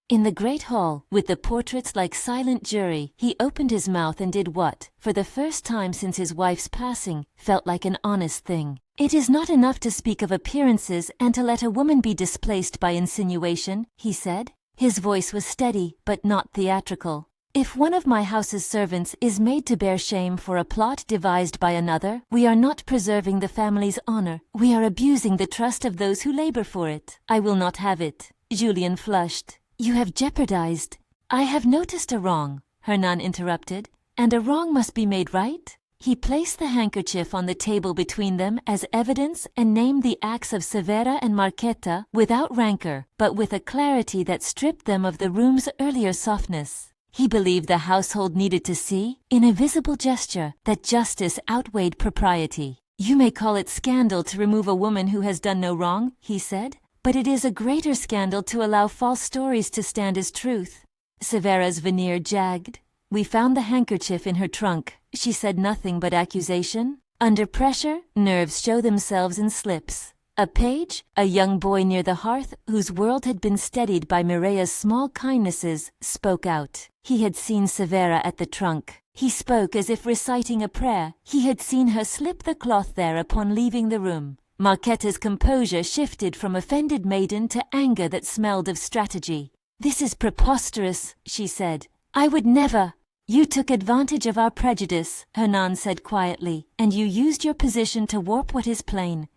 In the great hall, with the portraits like silent jury, he opened his mouth and did what, for the first time since his wife's passing, felt like an honest thing. It is not enough to speak of appearances and to let a woman be displaced by insinuation, he said. His voice was steady, but not theatrical. If one of my house's servants is made to bear shame for a plot devised by another, we are not preserving the family's honor. We are abusing the trust of those who labor for it. I will not have it. Julian flushed. You have jeopardized. I have noticed a wrong, Hernán interrupted, and a wrong must be made right. He placed the handkerchief on the table between them as evidence and named the acts of Severa and Marqueta without rancor, but with a clarity that stripped them of the room's earlier softness. He believed the household needed to see, in a visible gesture, that justice outweighed propriety. You may call it scandal to remove a woman who has done no wrong, he said, but it is a greater scandal to allow false stories to stand as truth. Severa's veneer jagged. We found the handkerchief in her trunk. She said nothing but accusation. Under pressure, nerves show themselves in slips. A page, a young boy near the hearth, whose world had been steadied by Mireya's small kindnesses, spoke out. He had seen Severa at the trunk. He spoke as if reciting a prayer. He had seen her slip the cloth there upon leaving the room. Marqueta's composure shifted from offended maiden to anger that smelled of strategy. This is preposterous, she said. I would never. You took advantage of our prejudice, Hernán said quietly, and you used your position to warp what is plain.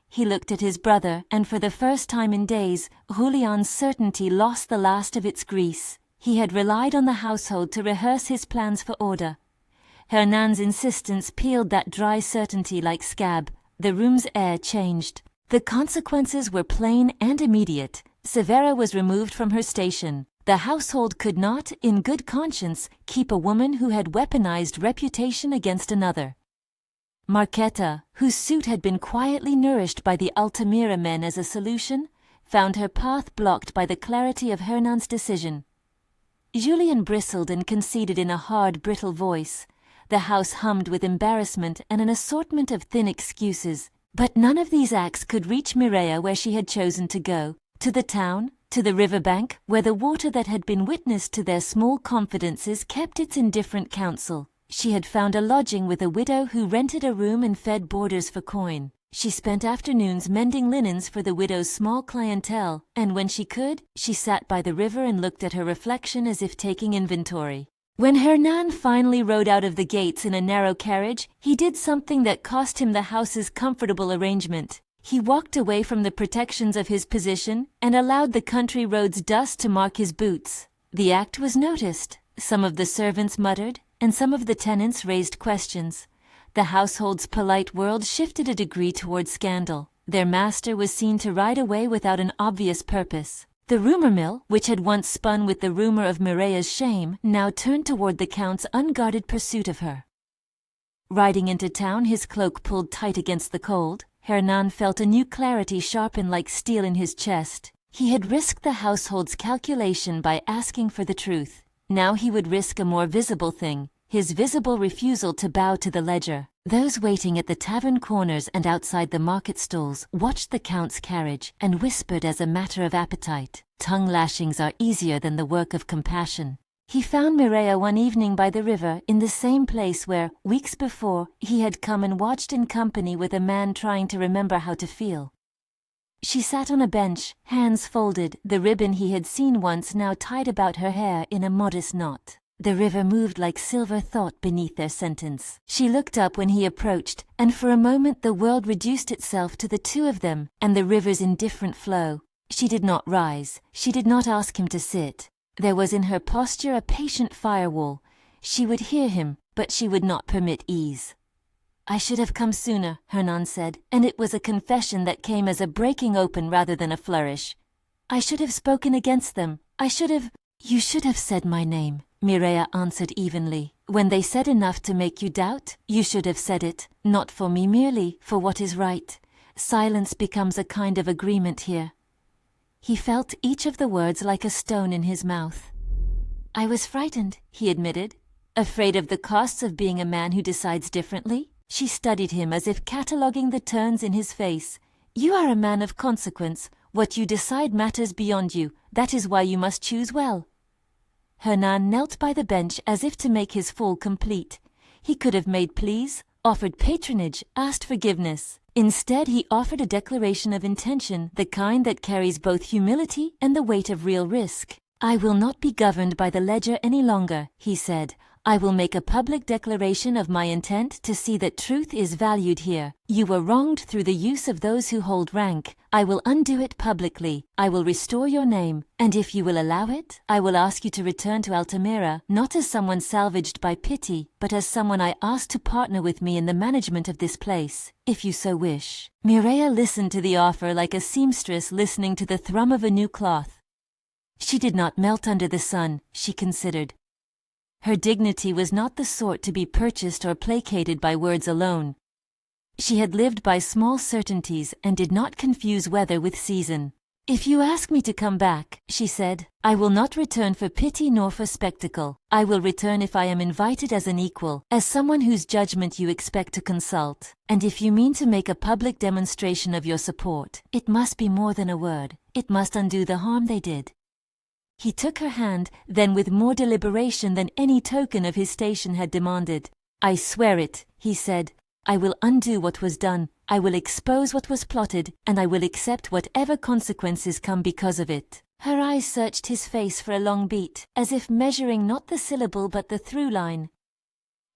He looked at his brother, and for the first time in days, Julian's certainty lost the last of its grease. He had relied on the household to rehearse his plans for order. Hernán's insistence peeled that dry certainty like scab. The room's air changed. The consequences were plain and immediate. Severa was removed from her station. The household could not, in good conscience, keep a woman who had weaponized reputation against another. Marquetta, whose suit had been quietly nourished by the Altamira men as a solution, found her path blocked by the clarity of Hernán's decision. Julien bristled and conceded in a hard, brittle voice. The house hummed with embarrassment and an assortment of thin excuses, but none of these acts could reach Mireya where she had chosen to go, to the town, to the riverbank, where the water that had been witness to their small confidences kept its indifferent counsel. She had found a lodging with a widow who rented a room and fed boarders for coin. She spent afternoons mending linens for the widow's small clientele, and when she could, she sat by the river and looked at her reflection as if taking inventory. When Hernán finally rode out of the gates in a narrow carriage, he did something that cost him the house's comfortable arrangement. He walked away from the protections of his position and allowed the country road's dust to mark his boots. The act was noticed. Some of the servants muttered, and some of the tenants raised questions. The household's polite world shifted a degree toward scandal. Their master was seen to ride away without an obvious purpose. The rumor mill, which had once spun with the rumor of Mireya's shame, now turned toward the Count's unguarded pursuit of her. Riding into town, his cloak pulled tight against the cold, Hernán felt a new clarity sharpen like steel in his chest. He had risked the household's calculation by asking for the truth. Now he would risk a more visible thing, his visible refusal to bow to the ledger. Those waiting at the tavern corners and outside the market stalls watched the Count's carriage and whispered as a matter of appetite, "Tongue lashings are easier than the work of compassion." He found Mireya one evening by the river in the same place where, weeks before, he had come and watched in company with a man trying to remember how to feel. She sat on a bench, hands folded, the ribbon he had seen once now tied about her hair in a modest knot. The river moved like silver thought beneath their sentence. She looked up when he approached, and for a moment the world reduced itself to the two of them and the river's indifferent flow. She did not rise. She did not ask him to sit. There was in her posture a patient firewall. She would hear him, but she would not permit ease. "I should have come sooner," Hernán said, and it was a confession that came as a breaking open rather than a flourish. "I should have spoken against them. I should have—" "You should have said my name," Mireya answered evenly. "When they said enough to make you doubt, you should have said it, not for me merely, for what is right. Silence becomes a kind of agreement here." He felt each of the words like a stone in his mouth. "I was frightened," he admitted. "Afraid of the costs of being a man who decides differently?" She studied him as if cataloguing the turns in his face. "You are a man of consequence. What you decide matters beyond you. That is why you must choose well." Hernán knelt by the bench as if to make his fall complete. He could have made pleas, offered patronage, asked forgiveness. Instead, he offered a declaration of intention, the kind that carries both humility and the weight of real risk. "I will not be governed by the ledger any longer," he said. "I will make a public declaration of my intent to see that truth is valued here. You were wronged through the use of those who hold rank. I will undo it publicly. I will restore your name, and if you will allow it, I will ask you to return to Altamira, not as someone salvaged by pity, but as someone I ask to partner with me in the management of this place, if you so wish." Mireya listened to the offer like a seamstress listening to the thrum of a new cloth. She did not melt under the sun, she considered. Her dignity was not the sort to be purchased or placated by words alone. She had lived by small certainties and did not confuse weather with season. "If you ask me to come back," she said, "I will not return for pity nor for spectacle. I will return if I am invited as an equal, as someone whose judgment you expect to consult. And if you mean to make a public demonstration of your support, it must be more than a word. It must undo the harm they did." He took her hand, then with more deliberation than any token of his station had demanded. "I swear it," he said. "I will undo what was done, I will expose what was plotted, and I will accept whatever consequences come because of it." Her eyes searched his face for a long beat, as if measuring not the syllable but the through line.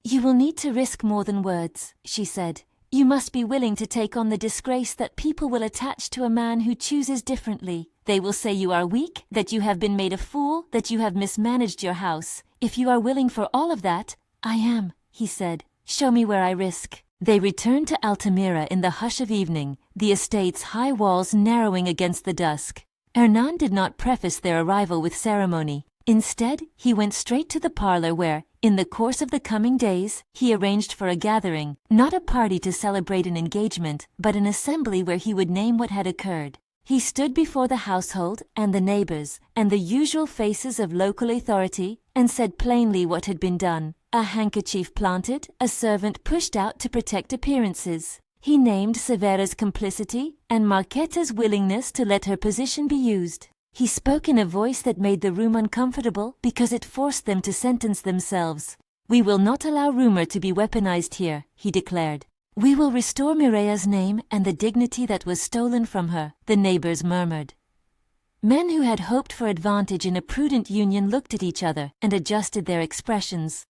"You will need to risk more than words," she said. "You must be willing to take on the disgrace that people will attach to a man who chooses differently. They will say you are weak, that you have been made a fool, that you have mismanaged your house. If you are willing for all of that—" "I am," he said. "Show me where I risk." They returned to Altamira in the hush of evening, the estate's high walls narrowing against the dusk. Hernán did not preface their arrival with ceremony. Instead, he went straight to the parlor where, In the course of the coming days, he arranged for a gathering, not a party to celebrate an engagement, but an assembly where he would name what had occurred. He stood before the household and the neighbors and the usual faces of local authority and said plainly what had been done. A handkerchief planted, a servant pushed out to protect appearances. He named Severa's complicity and Marqueta's willingness to let her position be used. He spoke in a voice that made the room uncomfortable because it forced them to sentence themselves. "We will not allow rumor to be weaponized here," he declared. "We will restore Mireya's name and the dignity that was stolen from her," the neighbors murmured. Men who had hoped for advantage in a prudent union looked at each other and adjusted their expressions.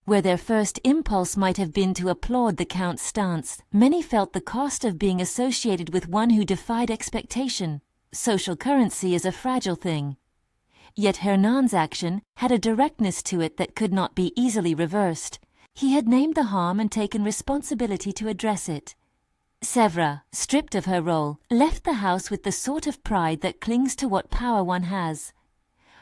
Where their first impulse might have been to applaud the Count's stance, many felt the cost of being associated with one who defied expectation. Social currency is a fragile thing. Yet Hernán's action had a directness to it that could not be easily reversed. He had named the harm and taken responsibility to address it. Severa, stripped of her role, left the house with the sort of pride that clings to what power one has.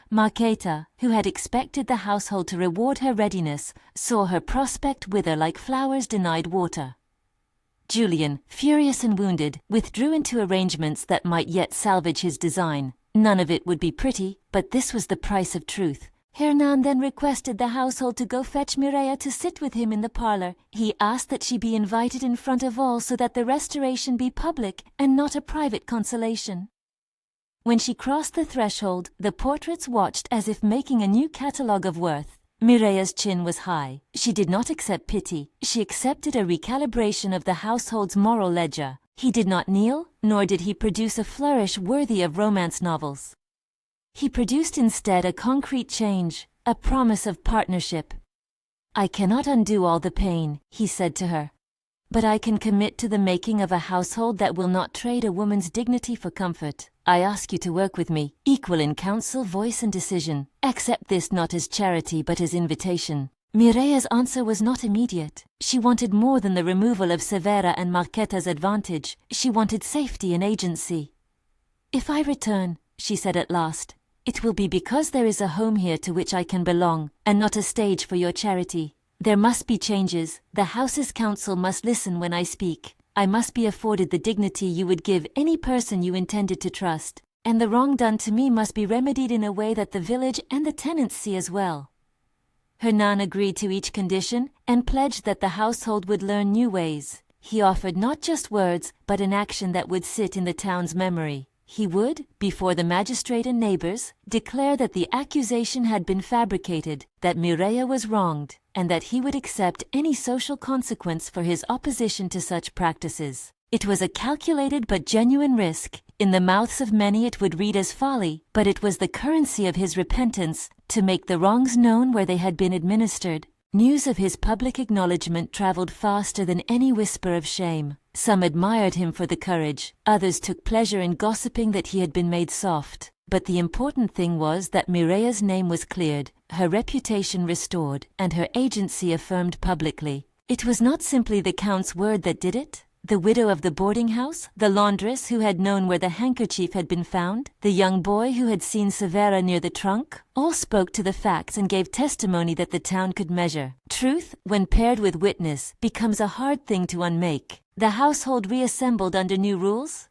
Marqueta, who had expected the household to reward her readiness, saw her prospect wither like flowers denied water. Julian, furious and wounded, withdrew into arrangements that might yet salvage his design. None of it would be pretty, but this was the price of truth. Hernán then requested the household to go fetch Mireya to sit with him in the parlor. He asked that she be invited in front of all so that the restoration be public and not a private consolation. When she crossed the threshold, the portraits watched as if making a new catalogue of worth. Mireya's chin was high. She did not accept pity. She accepted a recalibration of the household's moral ledger. He did not kneel, nor did he produce a flourish worthy of romance novels. He produced instead a concrete change, a promise of partnership. "I cannot undo all the pain," he said to her. "But I can commit to the making of a household that will not trade a woman's dignity for comfort. I ask you to work with me, equal in counsel, voice and decision. Accept this not as charity but as invitation." Mireya's answer was not immediate. She wanted more than the removal of Severa and Marqueta's advantage. She wanted safety and agency. "If I return," she said at last, "it will be because there is a home here to which I can belong, and not a stage for your charity. There must be changes. The house's council must listen when I speak. I must be afforded the dignity you would give any person you intended to trust, and the wrong done to me must be remedied in a way that the village and the tenants see as well." Hernán agreed to each condition and pledged that the household would learn new ways. He offered not just words, but an action that would sit in the town's memory. He would, before the magistrate and neighbors, declare that the accusation had been fabricated, that Mireya was wronged, and that he would accept any social consequence for his opposition to such practices. It was a calculated but genuine risk. In the mouths of many it would read as folly, but it was the currency of his repentance, to make the wrongs known where they had been administered. News of his public acknowledgment traveled faster than any whisper of shame. Some admired him for the courage, others took pleasure in gossiping that he had been made soft. But the important thing was that Mireya's name was cleared, her reputation restored, and her agency affirmed publicly. It was not simply the Count's word that did it. The widow of the boarding house, the laundress who had known where the handkerchief had been found, the young boy who had seen Severa near the trunk, all spoke to the facts and gave testimony that the town could measure. Truth, when paired with witness, becomes a hard thing to unmake. The household reassembled under new rules.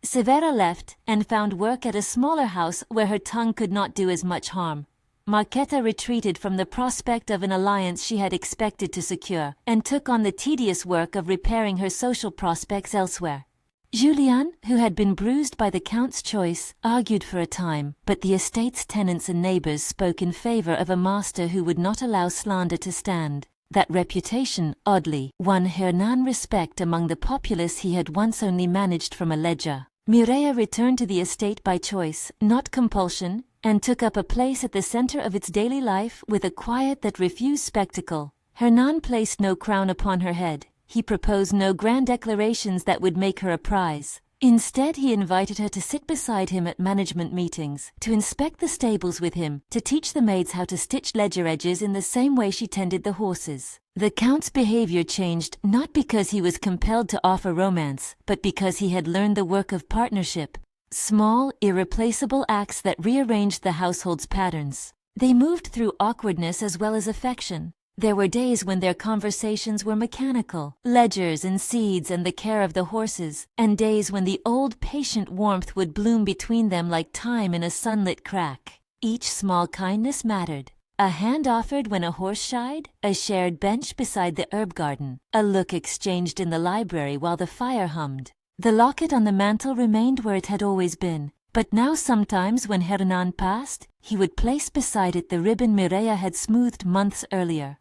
Severa left and found work at a smaller house where her tongue could not do as much harm. Marqueta retreated from the prospect of an alliance she had expected to secure, and took on the tedious work of repairing her social prospects elsewhere. Julian, who had been bruised by the Count's choice, argued for a time, but the estate's tenants and neighbors spoke in favor of a master who would not allow slander to stand. That reputation, oddly, won Hernán respect among the populace he had once only managed from a ledger. Mireya returned to the estate by choice, not compulsion, and took up a place at the center of its daily life with a quiet that refused spectacle. Hernán placed no crown upon her head. He proposed no grand declarations that would make her a prize. Instead, he invited her to sit beside him at management meetings, to inspect the stables with him, to teach the maids how to stitch ledger edges in the same way she tended the horses. The Count's behavior changed not because he was compelled to offer romance, but because he had learned the work of partnership. Small, irreplaceable acts that rearranged the household's patterns. They moved through awkwardness as well as affection. There were days when their conversations were mechanical, ledgers and seeds and the care of the horses, and days when the old patient warmth would bloom between them like time in a sunlit crack. Each small kindness mattered. A hand offered when a horse shied, a shared bench beside the herb garden, a look exchanged in the library while the fire hummed. The locket on the mantel remained where it had always been, but now sometimes when Hernán passed, he would place beside it the ribbon Mireya had smoothed months earlier.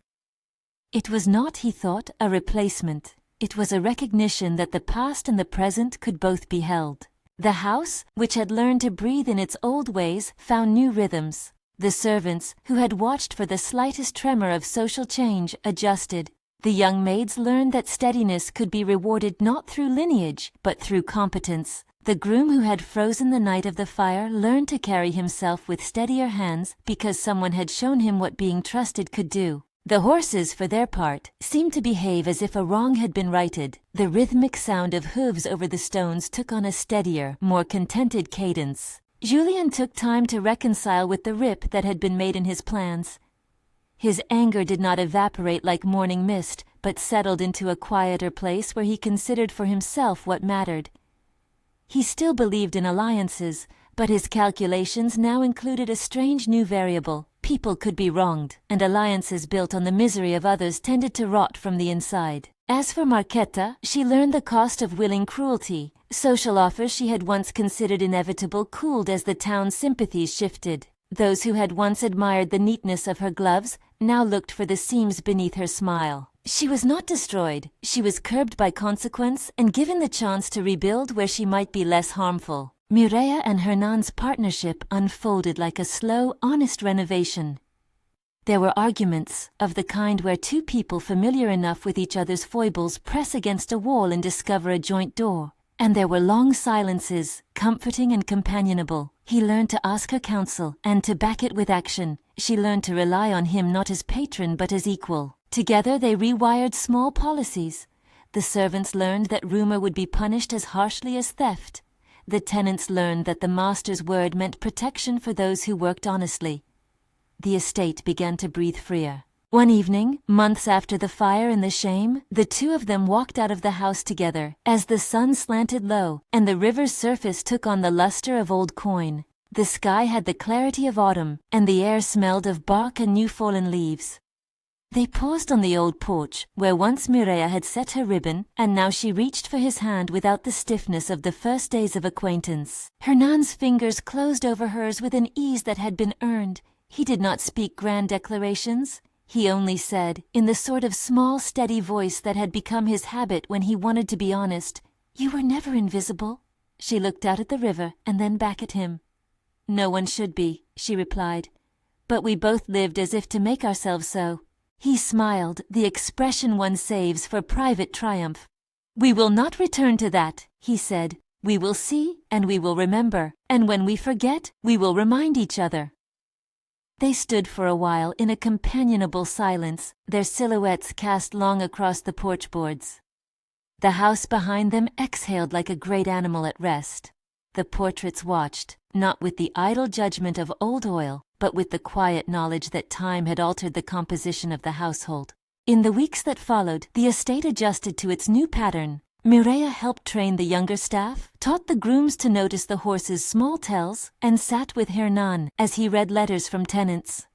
It was not, he thought, a replacement. It was a recognition that the past and the present could both be held. The house, which had learned to breathe in its old ways, found new rhythms. The servants, who had watched for the slightest tremor of social change, adjusted. The young maids learned that steadiness could be rewarded not through lineage, but through competence. The groom who had frozen the night of the fire learned to carry himself with steadier hands because someone had shown him what being trusted could do. The horses, for their part, seemed to behave as if a wrong had been righted. The rhythmic sound of hooves over the stones took on a steadier, more contented cadence. Julien took time to reconcile with the rip that had been made in his plans. His anger did not evaporate like morning mist, but settled into a quieter place where he considered for himself what mattered. He still believed in alliances, but his calculations now included a strange new variable. People could be wronged, and alliances built on the misery of others tended to rot from the inside. As for Marquetta, she learned the cost of willing cruelty. Social offers she had once considered inevitable cooled as the town's sympathies shifted. Those who had once admired the neatness of her gloves now looked for the seams beneath her smile. She was not destroyed. She was curbed by consequence and given the chance to rebuild where she might be less harmful. Mireya and Hernán's partnership unfolded like a slow, honest renovation. There were arguments, of the kind where two people familiar enough with each other's foibles press against a wall and discover a joint door. And there were long silences, comforting and companionable. He learned to ask her counsel and to back it with action. She learned to rely on him not as patron but as equal. Together they rewired small policies. The servants learned that rumor would be punished as harshly as theft. The tenants learned that the master's word meant protection for those who worked honestly. The estate began to breathe freer. One evening, months after the fire and the shame, the two of them walked out of the house together, as the sun slanted low, and the river's surface took on the luster of old coin. The sky had the clarity of autumn, and the air smelled of bark and new fallen leaves. They paused on the old porch, where once Mireya had set her ribbon, and now she reached for his hand without the stiffness of the first days of acquaintance. Hernán's fingers closed over hers with an ease that had been earned. He did not speak grand declarations. He only said, in the sort of small, steady voice that had become his habit when he wanted to be honest, "You were never invisible." She looked out at the river and then back at him. "No one should be," she replied. "But we both lived as if to make ourselves so." He smiled, the expression one saves for private triumph. "We will not return to that," he said. "We will see and we will remember, and when we forget, we will remind each other." They stood for a while in a companionable silence, their silhouettes cast long across the porch boards. The house behind them exhaled like a great animal at rest. The portraits watched, not with the idle judgment of old oil, but with the quiet knowledge that time had altered the composition of the household. In the weeks that followed, the estate adjusted to its new pattern. Mireya helped train the younger staff, taught the grooms to notice the horses' small tells, and sat with Hernán as he read letters from tenants.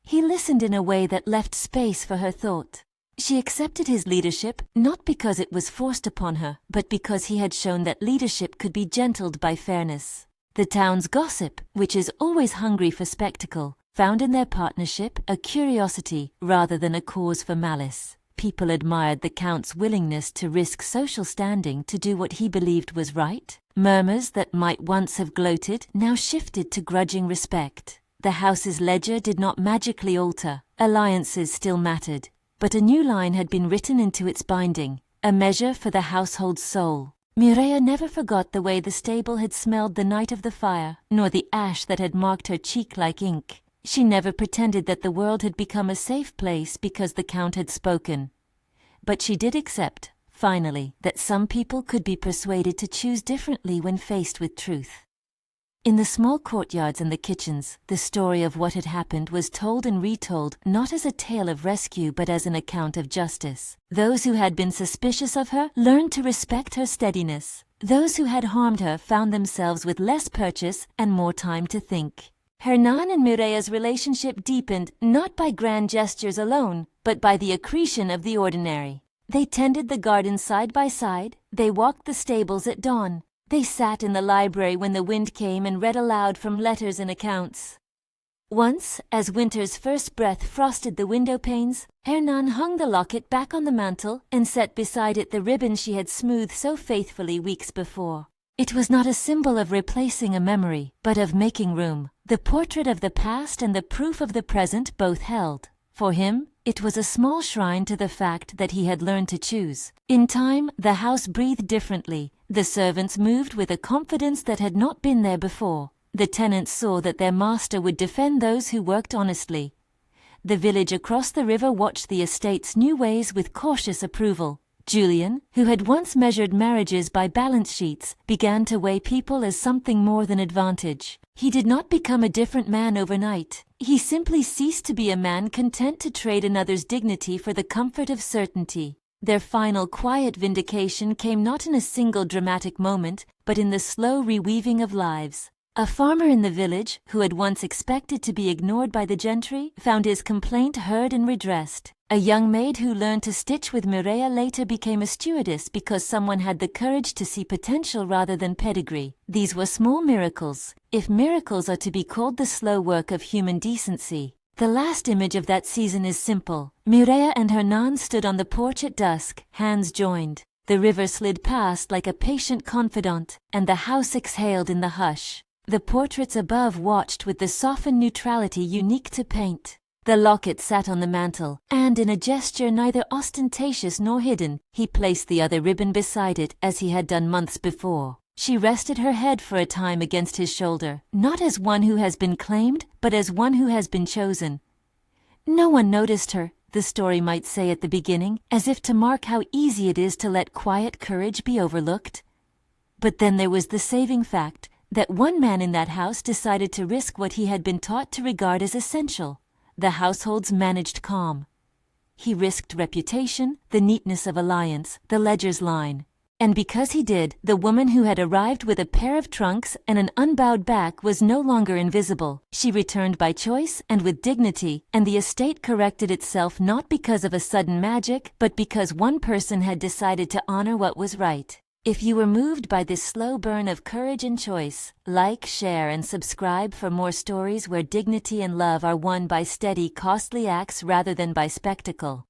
He listened in a way that left space for her thought. She accepted his leadership not because it was forced upon her, but because he had shown that leadership could be gentled by fairness. The town's gossip, which is always hungry for spectacle, found in their partnership a curiosity rather than a cause for malice. People admired the Count's willingness to risk social standing to do what he believed was right. Murmurs that might once have gloated now shifted to grudging respect. The house's ledger did not magically alter. Alliances still mattered. But a new line had been written into its binding, a measure for the household's soul. Mireya never forgot the way the stable had smelled the night of the fire, nor the ash that had marked her cheek like ink. She never pretended that the world had become a safe place because the Count had spoken. But she did accept, finally, that some people could be persuaded to choose differently when faced with truth. In the small courtyards and the kitchens, the story of what had happened was told and retold, not as a tale of rescue but as an account of justice. Those who had been suspicious of her learned to respect her steadiness. Those who had harmed her found themselves with less purchase and more time to think. Hernán and Mireya's relationship deepened not by grand gestures alone, but by the accretion of the ordinary. They tended the garden side by side, they walked the stables at dawn. They sat in the library when the wind came and read aloud from letters and accounts. Once, as winter's first breath frosted the window panes, Hernán hung the locket back on the mantel and set beside it the ribbon she had smoothed so faithfully weeks before. It was not a symbol of replacing a memory, but of making room. The portrait of the past and the proof of the present both held. For him, it was a small shrine to the fact that he had learned to choose. In time, the house breathed differently. The servants moved with a confidence that had not been there before. The tenants saw that their master would defend those who worked honestly. The village across the river watched the estate's new ways with cautious approval. Julian, who had once measured marriages by balance sheets, began to weigh people as something more than advantage. He did not become a different man overnight. He simply ceased to be a man content to trade another's dignity for the comfort of certainty. Their final quiet vindication came not in a single dramatic moment, but in the slow reweaving of lives. A farmer in the village, who had once expected to be ignored by the gentry, found his complaint heard and redressed. A young maid who learned to stitch with Mireya later became a stewardess because someone had the courage to see potential rather than pedigree. These were small miracles, if miracles are to be called the slow work of human decency. The last image of that season is simple. Mireya and Hernán stood on the porch at dusk, hands joined. The river slid past like a patient confidant, and the house exhaled in the hush. The portraits above watched with the softened neutrality unique to paint. The locket sat on the mantel, and in a gesture neither ostentatious nor hidden, he placed the other ribbon beside it as he had done months before. She rested her head for a time against his shoulder, not as one who has been claimed, but as one who has been chosen. No one noticed her, the story might say at the beginning, as if to mark how easy it is to let quiet courage be overlooked. But then there was the saving fact, that one man in that house decided to risk what he had been taught to regard as essential, the household's managed calm. He risked reputation, the neatness of alliance, the ledger's line. And because he did, the woman who had arrived with a pair of trunks and an unbowed back was no longer invisible. She returned by choice and with dignity, and the estate corrected itself not because of a sudden magic, but because one person had decided to honor what was right. If you were moved by this slow burn of courage and choice, like, share, and subscribe for more stories where dignity and love are won by steady, costly acts rather than by spectacle.